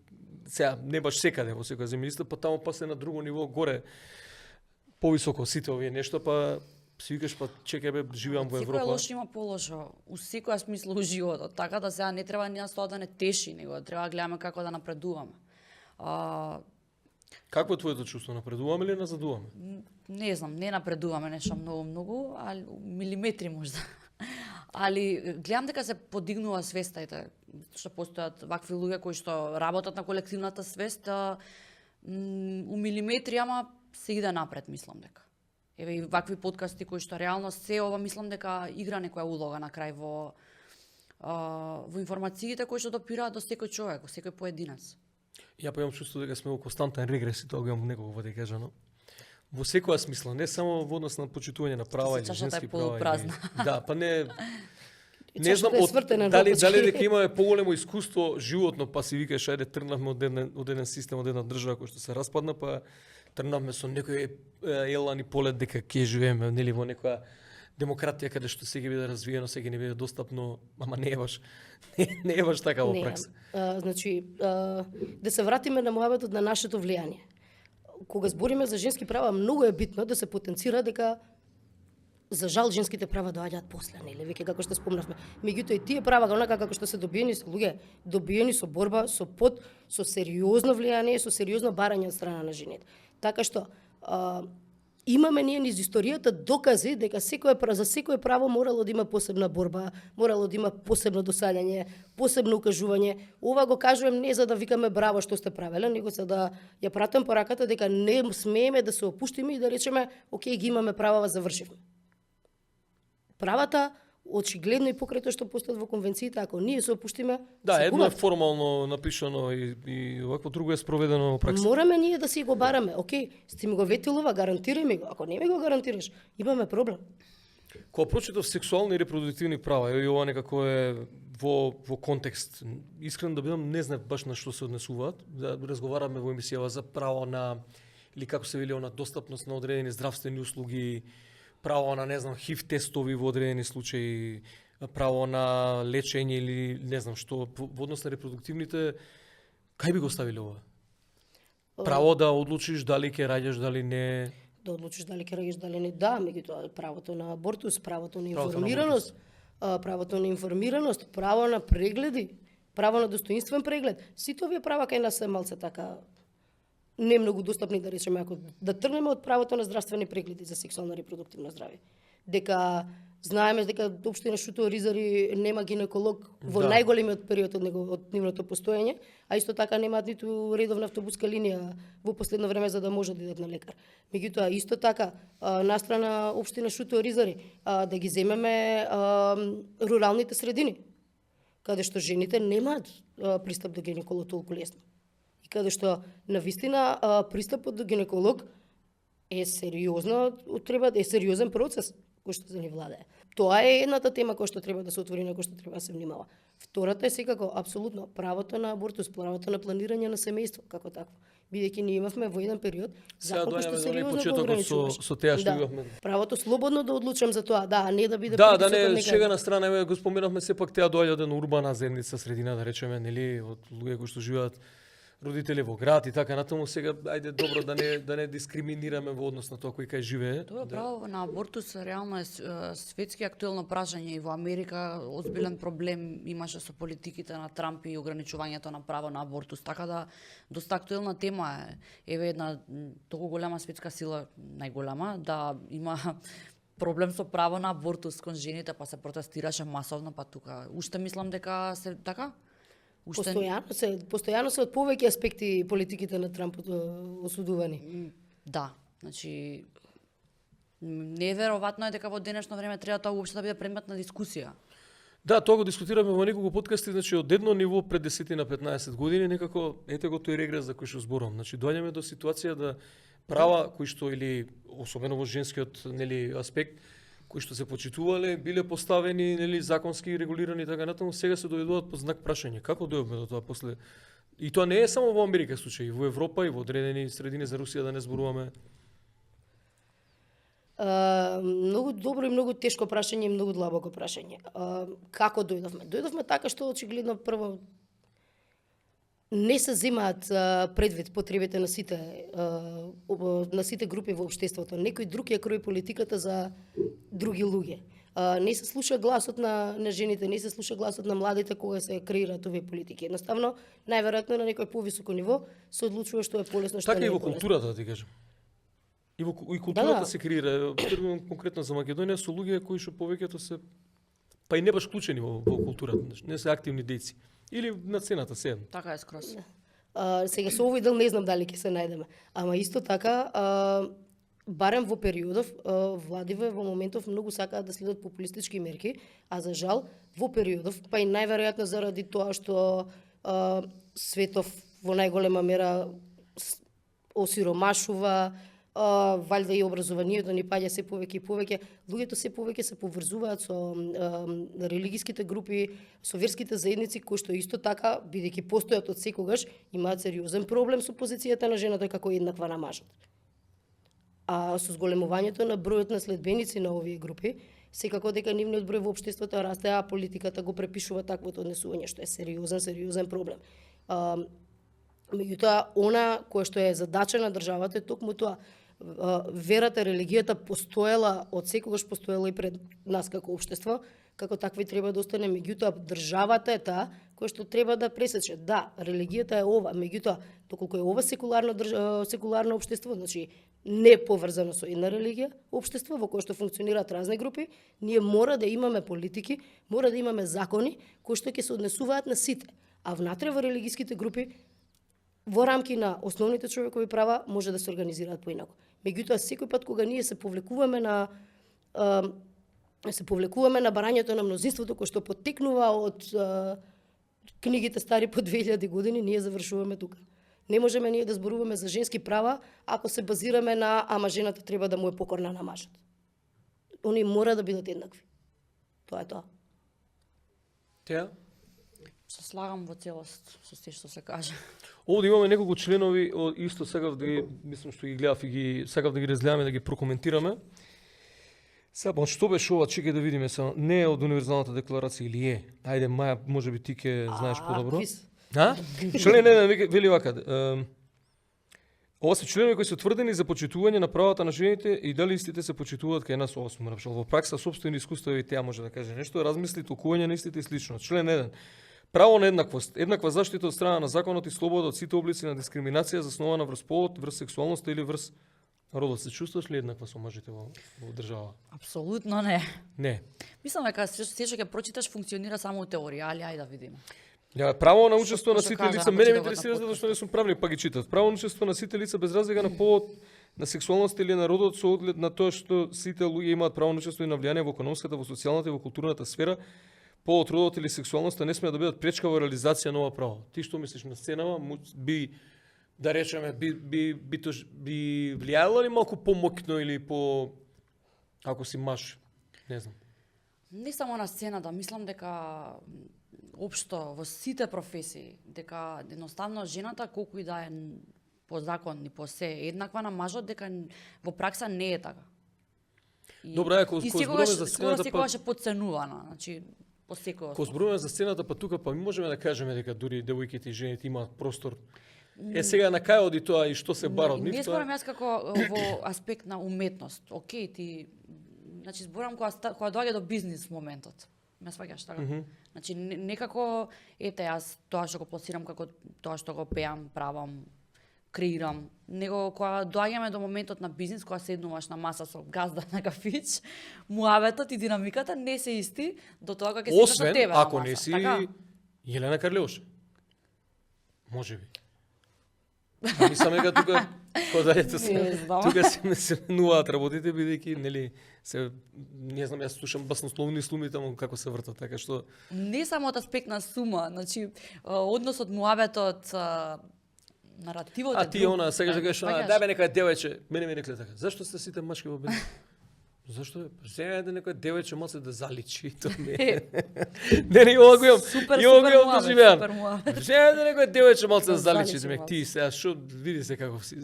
сега не баш секаде во секоја земјиста, па таму па се на друго ниво горе повисоко сите овие нешта, па си викаш па чекај бе, живеам во Европа. Секој лошо има полошо, у секоја смисла у животот, така да сега не треба ни нас тоа да не теши, него треба да гледаме како да напредуваме. Какво е твоето чувство, напредуваме или назадуваме? Не знам, не напредуваме нешто многу, али милиметри можда. Али гледам дека се подигнува свеста, што постојат вакви луѓе кои што работат на колективната свест, у милиметри, ама се иде напред, мислам дека. Еве и вакви подкасти кои што реално се ова мислам дека игра некоја улога на крај во информациите кои што допираат до секој човек, во секој поединец. Ја па имам чувство дека сме во константен регрес и тоа го имам неколку пати кажано. Во секоја смисла, не само во однос на почитување на права или Чашата е женски права. полупразна. Да, па не Чашата знам е свртена дали наопачки. дека имаме поголемо искуство животно, па си викаш ајде тргнавме од еден систем, од една држава која што се распадна, па тргнавме со некој елани полет дека ќе живееме нели во некоја демократија каде што сега биде развиено, сега не биде достапно, ама не е баш не е баш така во Не, пракса. значи, да се вратиме на муабетот на нашето влијание. Кога збориме за женски права, многу е битно да се потенцира дека за жал женските права доаѓаат после, нели, веќе како што спомнавме. Меѓутоа и тие права, онака како што се добиени се луѓе, добиени со борба, со сериозно влијание, со сериозно барање од страна на жените. Така што имаме ние низ историјата докази дека за секое право морало да има посебна борба, морало да има посебно досаѓање, посебно укажување. Ова го кажувам не за да викаме браво што сте правеле, него за да ја пратам пораката дека не смееме да се опуштиме и да речеме окей, ги имаме правава, завршивме. Правата очигледно и покрај тоа што постојат во конвенциите, ако ние се опуштиме, Да, се едно е губат. формално напишано и овакво друго е спроведено во пракса. Мораме ние да си го бараме. Окей, сте ми го ветилова, гарантирај ми го. Ако не ми го гарантираш, имаме проблем. Кога прочитав сексуални и репродуктивни права, и ова некако е во контекст. Искрено да бидам, не знам баш на што се однесуваат. Да разговараме во емисијава за право на, или како се вели, на достапност на одредени здравствени услуги, право на, не знам, ХИВ тестови во одредени случаи, право на лечење или не знам што, во однос на репродуктивните, кај би го ставиле ова? Право да одлучиш дали ќе раѓаш, дали не. Да одлучиш дали ќе раѓаш, дали не. Да, меѓутоа правото на абортус, правото на Правото на информираност, право на прегледи, право на достоинствен преглед. Сите овие права кај нас се малце така не многу достапни, да речеме, ако да тргнеме од правото на здравствени прегледи за сексуално и репродуктивно здравје. Дека знаеме дека општина Шутоа Ризари нема гинеколог во Да. најголемиот период од нивното постоење, а исто така немаат ниту редовна автобуска линија во последно време за да можат да идат на лекар. Меѓутоа исто така настрана општина Шутоа Ризари да ги земеме руралните средини каде што жените немаат пристап до гинеколог толку лесно. И каде што навистина пристапот до гинеколог е сериозен процес кој што се ни владее. Тоа е едната тема која што треба да се отвори, на која што треба да се внимава. Втората е секако апсолутно правото на абортус, правото на планирање на семејство како такво. Бидејќи ние имавме во еден период Сега закон кој што доаѓаме до сериозно го почетокот ограничуваше. со теа што Да. имавме. Правото слободно да одлучам за тоа, да, а не да биде Да, да притисок од не, некаде. шега на страна, еве го споменавме, сепак теа доаѓа од една урбана земница, средина, да речеме, нели, од луѓе кои што живеат родители во град и така натаму. Сега ајде добро да не дискриминираме во однос на тоа кој кај живее. Тоа право на абортус реално е светски актуелно прашање и во Америка озбилен проблем имаше со политиките на Трамп и ограничувањето на право на абортус, така да доста актуелна тема е. Еве една толку голема светска сила, најголема, да има проблем со право на абортус кон жените, па се протестираше масовно, па тука уште мислам дека се така. Постојано се од повеќе аспекти политиките на Трамп осудувани. Да, значи неверојатно е дека во денешно време треба тоа уопште да биде предмет на дискусија. Да, тоа го дискутираме во неколку подкасти, значи од едно ниво пред 10 на 15 години некако ете го тој регрес за кој што зборувам. Значи доаѓаме до ситуација да права кои што или особено во женскиот нели аспект кои што се почитувале биле поставени нели законски регулирани и така натаму, сега се дојдуваат под знак прашање. Како дојдовме до тоа после? И тоа не е само во Америка случај, и во Европа и во одредени средини за Русија да не зборуваме. Многу добро и многу тешко прашање и многу длабоко прашање. Како дојдовме? Дојдовме така што очигледно прво не се земаат предвид потребите на сите групи во општеството. Некој друг ја крои политиката за други луѓе. Не се слуша гласот на жените, не се слуша гласот на младите кога се креираат овие политики. Едноставно, најверојатно на некој повисоко ниво се одлучува што е полесно, што Така не и е во полесно. културата, да ти кажам. И културата Да. се креира, конкретно за Македонија, со луѓе кои што повеќето се па и не баш вклучени во културата, не се активни дејци. Или на сцената се едно. Така е скроз. Сега со овој дел не знам дали ќе се најдеме. Ама исто така, барем во периодов, владиве во моментов многу сакаат да следат популистички мерки, а за жал во периодов, па и најверојатно заради тоа што светов во најголема мера осиромашува, валјда и образованието ни паѓа се повеќе и повеќе, луѓето се повеќе се поврзуваат со религиските групи, со верските заедници, кои што исто така, бидејќи постојат од секогаш, имаат сериозен проблем со позицијата на жената како еднаква на мажот. А со зголемувањето на бројот на следбеници на овие групи, секако дека нивниот број во општеството расте, а политиката го препишува таквото однесување, што е сериозен проблем. Меѓутоа, она кое што е задача на државата е токму тоа. Верата, религијата постоела, од секогаш постоела и пред нас како општество, како такви треба да остане, меѓутоа државата е таа која што треба да пресече. Да, религијата е ова, меѓутоа, доколку е ова секуларно општество, значи не поврзано со една религија, општество во кое што функционираат разни групи, ние мора да имаме политики, мора да имаме закони кои што ќе се однесуваат на сите. А внатре во религиските групи, во рамки на основните човекови права, може да се организираат поинаку. Меѓутоа, секој пат кога ние се повлекуваме на барањето на мнозинството кој што поттекнува од книгите стари по 2000 години, ние завршуваме тука. Не можеме ние да зборуваме за женски права ако се базираме на ама жената треба да му е покорна на мажот. Они мора да бидат еднакви. Тоа е тоа. Теа? Се слагам во целост со се што се каже. Овде имаме неколку членови, исто сакав да ги, мислам што ги гледав и сакав да ги разгледаме, да ги прокоментираме. Сега, што беше ова, чекај да видиме само. Не е од универзалната декларација или е? Ајде, Маја, може би ти ке знаеш подобро. Член не вели вака. Ова се членови кои се утврдени за почитување на правата на жените и дали истите се почитуваат кај нас, ова сум напишал. Во пракса, собствени искуства и теа може да каже нешто, размисли, толкување на истите и слично. Член 1. Право на еднаквост, еднаква заштита од страна на законот и слобода од сите облици на дискриминација заснована врз полот, врз сексуалноста или врз родот. Се чувствуваш ли еднаква со мажите во држава? Апсолутно не. Не. Мислам дека се што ќе прочиташ функционира само у теорија, али ајде да видиме. Право на учество на сите лица, мене ме интересира да затоа што не сум правник, па ги читав. Право на учество на сите лица без разлика на полот, на сексуалноста или на родот со оглед на тоа што сите луѓе имаат право на учество и на влијание во економската, во социјалната и во културната сфера. Полот, родот или сексуалноста не смеа да бидат пречка во реализација на ова право. Ти што мислиш на сценава, би да речеме би влијаело ли малку помоќно или по ако си маж? Не знам. Не само на сцената, мислам дека општо во сите професии, дека едноставно жената колку и да е по закон и по се еднаква на мажот, дека во пракса не е така. Добро, ако зборуваме за сцената, секогаш е подценувана, значи посекогаш. Кога зборуваме за сцената, па тука па можеме да кажеме дека дури девојките и жените имаат простор. Сега на кај оди тоа и што се бара од нив? Не зборам јас како во аспект на уметност. Океј, ти значи зборам кога доаѓа до бизнис моментот. Ме сваќаш така? Значи некако ете јас тоа што го пласирам како тоа што го пеам, правам, креирам, него кога доаѓаме до моментот на бизнис, кога седнуваш на маса со газда на кафич, муабетот и динамиката не се исти до тоа кога ќе седнеш со тебе. Освен ако не си Јелена Карлеуш. Можеби. Мислам дека тука тука се менуваат работите бидејќи нели се не знам, јас слушам баснословни слуми таму како се вртат, така што не само од аспект на сума, значи односот муабетот, наративот. А ти она сега кажеш, да бе некој девојче, мене ми рекле така. Зашто сте сите мачки во бизнис? Зашто е? Сега да некој девојче може да заличи тоа не. Не, ова го имам. Супер доживеан. Сега да некој девојче може да заличи, демек ти сега што види се како си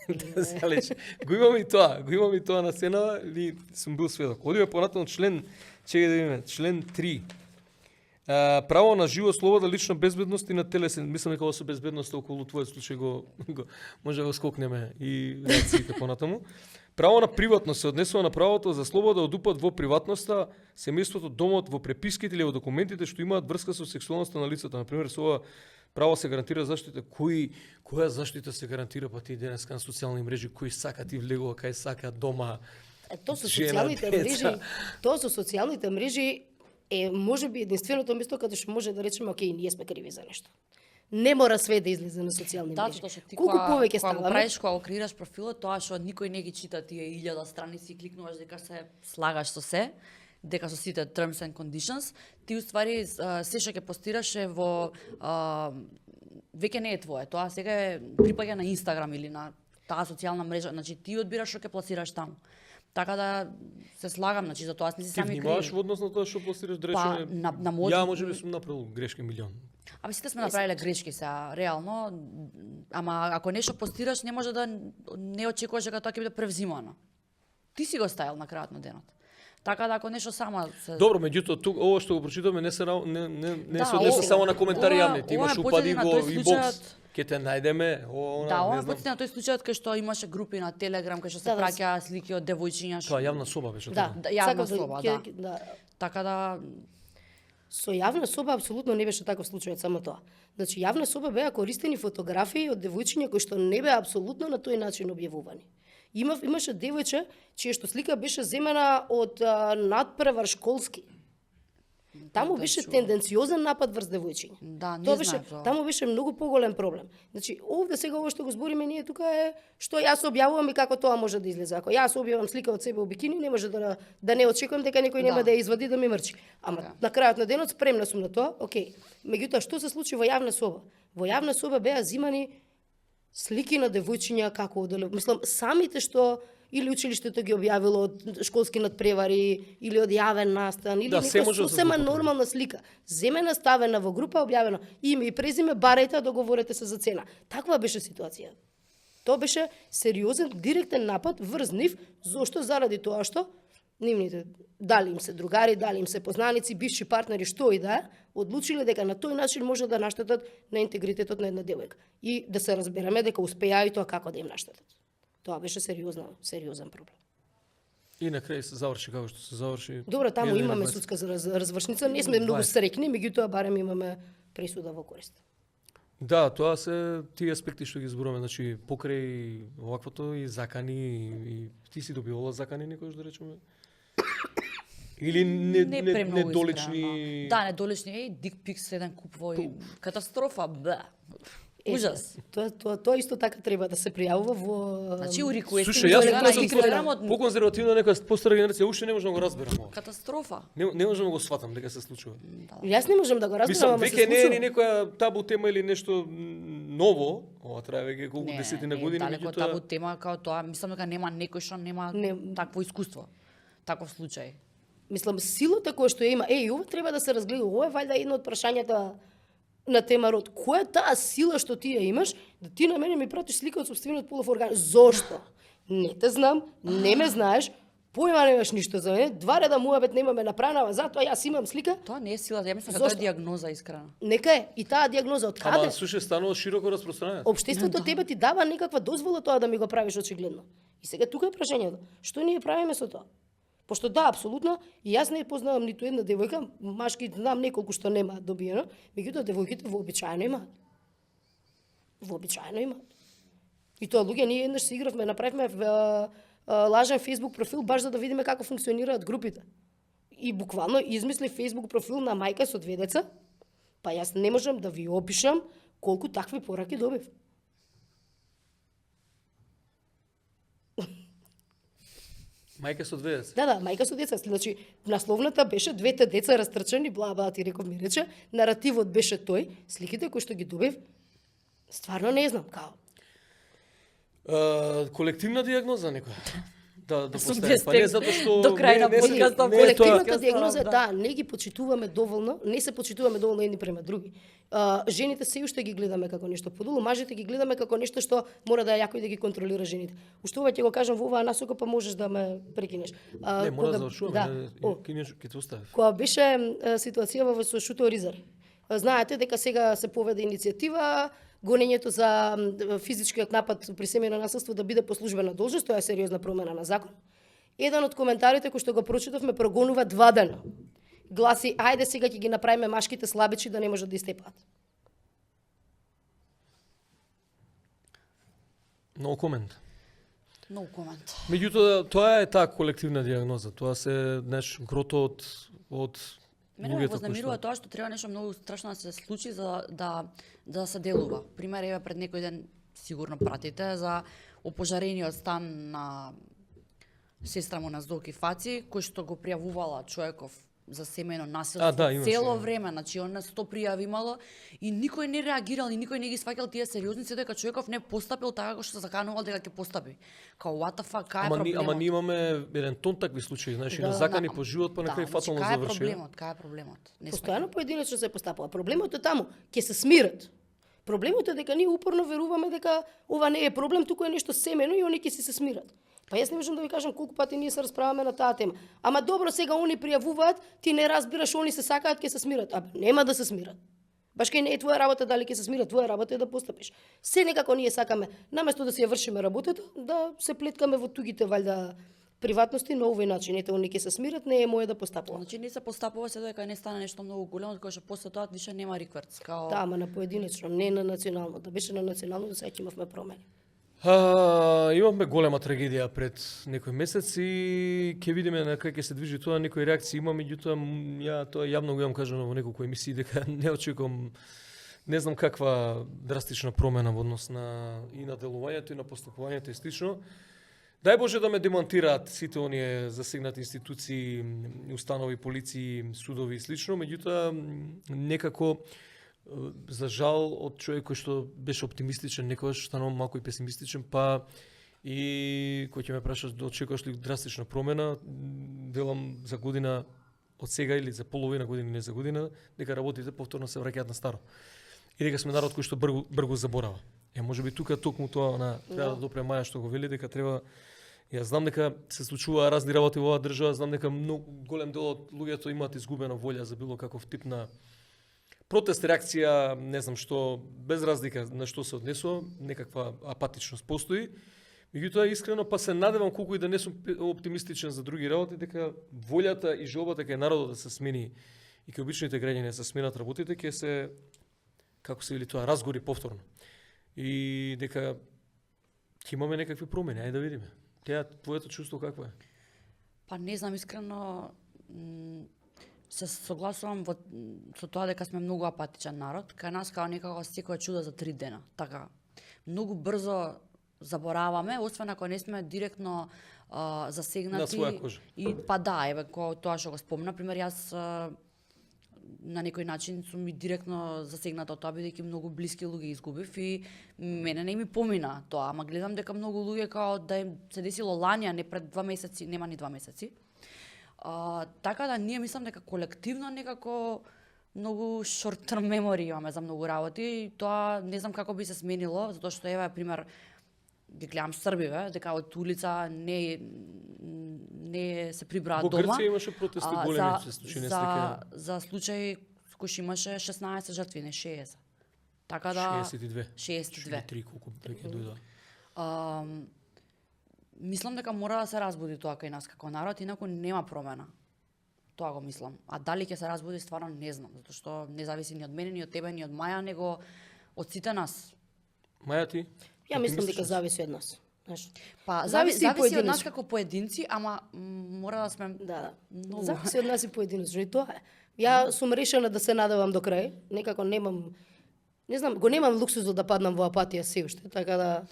да заличи. Го имам и тоа на сцена и сум бил сведок. Одиме понатаму член, чекај да видиме, член 3. Право на живот, слобода, лична безбедност и на телесен. Мислам дека ова со безбедноста околу твојот случај го може да го скокнеме и реакциите понатаму. Право на приватност се однесува на правото за слобода од упат во приватноста, семејството, домот, во преписките или во документите што имаат врска со сексуалноста на лицата. Например, со ова право се гарантира заштита. Која заштита се гарантира па ти денеска на социјални мрежи, кој сака ти влегува, кај сака дома? Тоа со социјалните мрежи е можеби единственото место каде што може да речеме окей, ние сме криви за нешто. Не мора све да излезе на социјални Да, мрежи. затоа што ти Колку повеќе кога го ставаме, правиш, кога го креираш профилот, тоа што никој не ги чита тие 1000 страници и кликнуваш дека се слагаш со се, дека со сите terms and conditions, ти уствари се што ќе постираш е во веќе не е твое. Тоа сега е припаѓа на Инстаграм или на таа социјална мрежа, значи ти одбираш што ќе пласираш таму. Така да се слагам, значи за тоа не си Ти сами внимаваш криви. во однос на тоа што пласираш Па, дречење? на мој... Ја можеби сум направил грешки милион. Абе сите сме направиле грешки сега, реално, ама ако нешто постираш не може да не очекуваш дека тоа ќе биде превзимано. Ти си го ставил на крајот на денот. Така да ако нешто сама се Добро, меѓутоа тук ово што го прочитаме не се не Да, се однесува само на коментари ова- јавни. Ти ова имаш ме упади потсети на во тој инбокс. случајот- Ќе те најдеме, Да, ова не ме знам. потсети на тој случајот кај што имаше групи на Телеграм кај што се Да, да, праќаа слики од девојчиња. Тоа јавна соба беше да, така. Да, јавна сакам соба, да. Така да Со јавна соба апсолутно не беше таков случајот само тоа. Значи јавна соба беа користени фотографии од девојчиња кои што не беа апсолутно на тој начин објавувани. Имаше девојче чија што слика беше земена од надпревар школски. Таму да беше чувам. тенденциозен напад врз девојчиња. Да, не Тоа знаев беше, тоа. таму беше многу поголем проблем. Значи, овде сега ово што го збориме ние тука е што јас објавувам и како тоа може да излезе. Ако јас објавам слика од себе во бикини, не може да не очекувам дека некој нема Да. да ја извади да ми мрчи. Ама Така. на крајот на денот спремна сум на тоа. Океј. Меѓутоа што се случи во јавна соба? Во јавна соба беа зимани слики на девојчиња како оделе. Мислам, самите што или училиштето ги објавило од школски надпревари, или од јавен настан, или Да, се некоја може да се сосема злоупотреби. нормална слика. Земена, ставена во група, објавено име и презиме, барајте, договорете се за цена. Таква беше ситуација. Тоа беше сериозен, директен напад врз нив, зошто? Заради тоа што нивните, дали им се другари, дали им се познаници, бивши партнери, што и да е, одлучиле дека на тој начин може да наштетат на интегритетот на една девојка. И да се разбереме дека успеа и тоа како да им наштетат. Тоа беше сериозен проблем. И на крај се заврши како што се заврши. Добро, таму 1-1. имаме судска развршница, не сме многу 20. среќни, меѓутоа барем имаме пресуда во корист. Да, тоа се тие аспекти што ги зборуваме, значи покрај оваквото и закани и ти си добивала закани некојаш да речеме? Или недолични? искрено. Да, недолични, дик пикс еден купво и катастрофа, бе. Ужас. Тоа исто така треба да се пријавува во Значи у реквести Слушај, јас на Инстаграм поконзервативна нека постара генерација уште не можам да го разберам ова. катастрофа. Не можам да го сватам дека се случува. Јас не можам да го разберам, Мислам, ама се веќе не е ни случува. некоја табу тема или нешто ново, ова трае веќе колку десетина години, далеко табу тема као тоа, мислам дека нема некој што нема такво искуство. Таков случај. Мислам, силата која што ја има, ова треба да се разгледа. Ова е вајда едно од прашањата на тема род. Која е таа сила што ти ја имаш, да ти на мене ми пратиш слика од сопствениот полов орган? Зошто? Не те знам, не ме знаеш, појма немаш ништо за мене, 2 реда муабет немаме направена, затоа јас имам слика. Тоа не е сила, ја мислам дека тоа Зошто? е диагноза искрено. Нека е и таа диагноза од Ама каде? слушај, станува широко распространет. Општеството тебе ти дава некаква дозвола тоа да ми го правиш очигледно. И сега тука е прашањето. Што ние правиме со тоа? Пошто да, апсолутно, и јас не познавам ниту една девојка, машки знам неколку што немаат добиено, меѓутоа девојките вообичаено имаат. Вообичаено имаат. И тоа луѓе ние еднаш се игравме, направивме лажен Facebook профил баш за да видиме како функционираат групите. И буквално измислив Facebook профил на мајка со 2 деца, па јас не можам да ви опишам колку такви пораки добив. Мајка со 2 деца. Да, мајка со деца. Значи, насловната беше 2 деца растрчани, бла, ти реков ми рече. Наративот беше тој. Сликите кои што ги добив, стварно не знам, као. Колективна диагноза некоја. Да Сугестија. постави. Па не затоа што До крај на не се- подкастот, не е тоа. Колективната диагноза е Да. таа, не ги почитуваме доволно, не се почитуваме доволно едни према други. Жените се уште ги гледаме како нешто подолу, мажите ги гледаме како нешто што мора да е јако и да ги контролира жените. Уште ова ќе го кажам во оваа насока, па можеш да ме прекинеш. Не, мора да завршуваме. Да, Ќе те оставив. Која беше ситуацијава во со Шуто Ризари. Знаете дека сега се поведе иницијатива гонењето за физичкиот напад при семејно насилство да биде по службена должност, тоа е сериозна промена на закон. Еден од коментарите кој што го прочитав ме прогонува 2 дена. Гласи, ајде сега ќе ги направиме машките слабичи да не можат да истепаат. No comment. No comment. Меѓутоа, тоа е таа колективна диагноза. Тоа се, знаеш, грото од Мене ме вознемирува тоа што треба нешто многу страшно да се случи за да се делува. Пример, еве пред некој ден сигурно пратите за опожарениот стан на сестра му на Зоки Фаци, кој што го пријавувала човеков за семејно насилство имаше, цело време, значи он на 100 пријави имало и никој не реагирал и никој не ги сваќал тие сериозници дека човеков не постапил така како што заканувал дека ќе постапи. Као what the fuck, кај е проблемот? Ама ние имаме еден тон такви случаи, знаеш, на закани по живот, па некој фатално заврши. Кај е проблемот? Постојано поединечно се постапува. Проблемот е таму, ќе се смират. Проблемот е дека ние упорно веруваме дека ова не е проблем, туку е нешто семено и они ќе се смират. Па јас не можам да ви кажам колку пати ние се расправаме на таа тема. Ама добро, сега они пријавуваат, ти не разбираш, они се сакаат, ќе се смират. Нема да се смират. Баш кај не е твоја работа дали ќе се смират, твоја работа е да постапиш. Се некако ние сакаме, наместо да си ја вршиме работата, да се плеткаме во тугите валјда приватности на овој начин. Ете, они ќе се смират, не е моје да постапува. Значи не се постапува се дека не стане нешто многу големо, кога што после тоа више нема рикверц, као Да, ама на поединечно, не на национално. Да беше на национално, сега ќе имавме промени. Имавме голема трагедија пред некој месец и ќе видиме на кај ќе се движи тоа, некои реакции има, меѓутоа тоа јавно го имам кажано во неколку емисии дека не очекувам, не знам каква драстична промена во однос на и на делувањето и на постапувањето и слично. Дај Боже да ме демонтираат сите оние засегнати институции, установи, полиции, судови и слично, меѓутоа некако за жал од човек кој што беше оптимистичен, некогаш станувам малку и песимистичен, па и кој ќе ме прашаш да очекуваш ли драстична промена, велам за година од сега или за половина година или за година, дека работите повторно се враќаат на старо. И дека сме народ кој што бргу заборава. Можеби тука токму тоа треба да допре Маја што го вели дека треба. Јас знам дека се случува разни работи во оваа држава, знам дека многу голем дел од луѓето имаат изгубена волја за било каков тип на протест, реакција, не знам што, без разлика на што се однесува, некаква апатичност постои. Меѓутоа искрено па се надевам колку и да не сум оптимистичен за други работи, дека волјата и желбата кај народот да се смени и кај обичните граѓани да се сменат работите ќе се, како се вели тоа, разгори повторно. И дека ќе имаме некакви промени, ајде да видиме. Твоето чувство какво е? Па не знам, искрено се согласувам со тоа дека сме многу апатичен народ. Кај нас као некако секој чудо за 3 дена. Така, многу брзо забораваме, освен ако не сме директно засегнати. На своја кожа. И па да, еве тоа што го спомна, пример јас на некој начин сум и директно засегната од тоа, бидејќи многу блиски луѓе изгубив и мене не ми помина тоа, ама гледам дека многу луѓе као да им се десило лани, а не пред 2 месеци, нема ни 2 месеци. Така да ние мислам дека колективно некако многу short term memory имаме за многу работи и тоа не знам како би се сменило, затоа што еве пример ги гледам Србиве, дека од улица не се прибраа дома. Во Грција имаше протести големи се случаи за случај кој имаше 16 жртви, не 60. Така да 62. 63 колку веќе дојдоа. Мислам дека мора да се разбуди тоа кај нас како народ, инаку нема промена. Тоа го мислам. А дали ќе се разбуди, стварно не знам, затоа што не зависи ни од мене, ни од тебе, ни од Маја, него од сите нас. Маја ти? Ја мислам дека зависи од нас. Знаеш. Па зависи од нас како поединци, ама мора да сме многу. Зависи од нас и поединечно, и тоа е. Ја сум решена да се надевам до крај, некако немам, не знам, го немам луксузот да паднам во апатија се уште, така да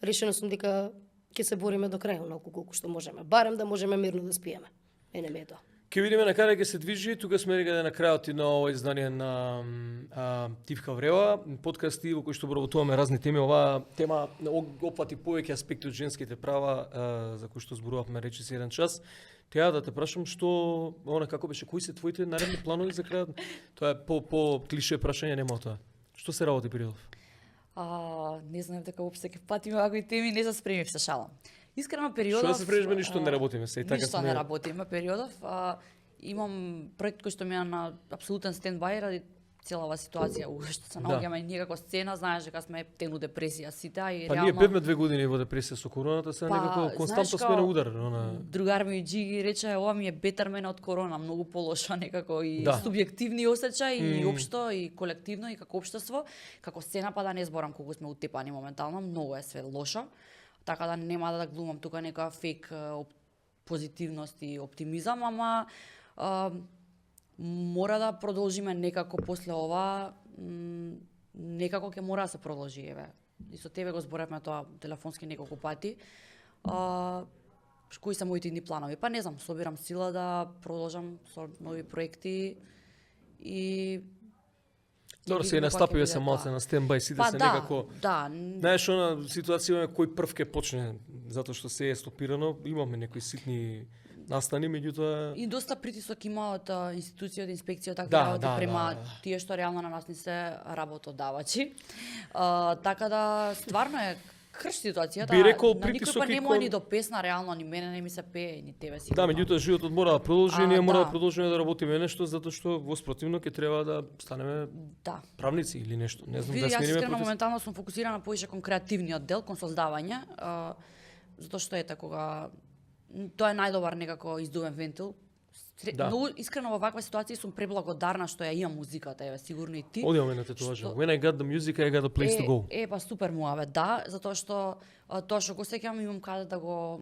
решена сум дека ќе се бориме до крај, онаку колку што можеме, барем да можеме мирно да спиеме. Мене ме е тоа. Ке видиме на каде ќе се движи, тука сме некаде на крајот и на ова издание на Тивка Врела, подкасти во кој што обработуваме разни теми. Оваа тема опфати повеќе аспекти од женските права, за кои што зборувавме речиси еден час. Теа да те прашам што, како беше, кои се твоите наредни планови за крајот? Тоа е по клише прашање, нема тоа. Што се работи Периодов? Не знам дека уопште ќе патиме вакви теми, не се спремив, се шалам. Искрено Периодов... Што да се спремиш, ништо не работиме се и така ништо не работиме Периодов. Имам проект кој што ми е на апсолутен стендбај ради целава ситуација што се наоѓаме некако сцена, знаеш дека сме тenu депресија сите и реално. Па ние бевме 2 години во депресија со короната, се некако константно сме на удар, Другар ми Джиги рече ова ми е бетер мене од корона, многу полошо некако и субјективни осеќаи и општо и колективно и како општество, како сцена па да не зборам колку сме утепани моментално, многу е све лошо. Така да нема да глумам тука некоја фейк позитивност и оптимизам, ама мора да продолжиме некако после ова, некако ќе мора да се продолжи, еве. И со тебе го зборевме тоа телефонски неколку пати. Кои се моите идни планови? Па не знам, собирам сила да продолжам со нови проекти и Добро, се настапија се малце на стендбај, сите па, се да, некако. Да. Знаеш, она ситуација кој прв ќе почне, затоа што се е стопирано, имаме некои ситни настани, меѓутоа И доста притисок има од институцијата, инспекцијата, Да, работи да, према да. тие што реално на нас не се работодавачи. Така да стварно е крш ситуацијата. Би рекол, на притисок никој па и нема кон- ни до песна реално, ни мене не ми се пее, ни тебе си. да, меѓутоа животот мора да продолжи, ние мора да. да продолжиме да работиме нешто затоа што во спротивно ќе треба да станеме Да. правници или нешто. Не знам Види, да јас смениме искрено професија. моментално сум фокусирана повеќе кон креативниот дел, кон создавање, затоа што ете кога тоа е најдобар некако издувен вентил. Да. Многу искрено во ваква ситуација сум преблагодарна што ја имам музиката, еве сигурно и ти. Одиме на тетуажа. When I got the music, I got a place to go. Па супер муаве, да, затоа што тоа што го сеќавам имам каде да го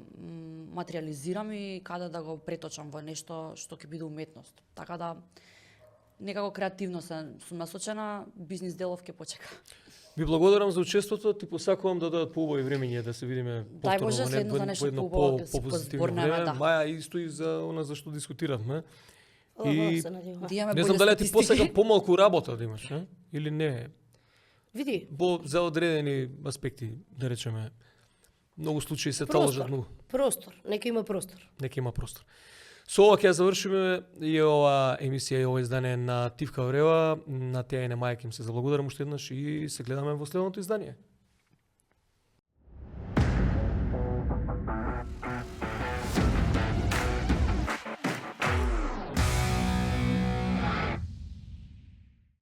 материализирам и каде да го преточам во нешто што ќе биде уметност. Така да некако креативно сум насочена, бизнис делов ќе почека. Ви благодарам за учеството, ти посакувам да дадат поубави времења да се видиме Дај повторно Боже, во седно за нешто едно поубаво, да се по-позитивно позборнеме, време. да. Маја исто и за она за што дискутиравме. И... И се надевам. Да имаме не знам боле дали ти статистики. посакам помалку работа да имаш, не? Или не? Види, За одредени аспекти, да речеме. Многу случаи се Простор. таложат многу. простор, нека има простор. Нека има простор. Со ова ќе ја завршиме и ова емисија и ова издание на Тивка Врева. На теја и на Маја ќе им се заблагодарам уште еднаш и се гледаме во следното издание.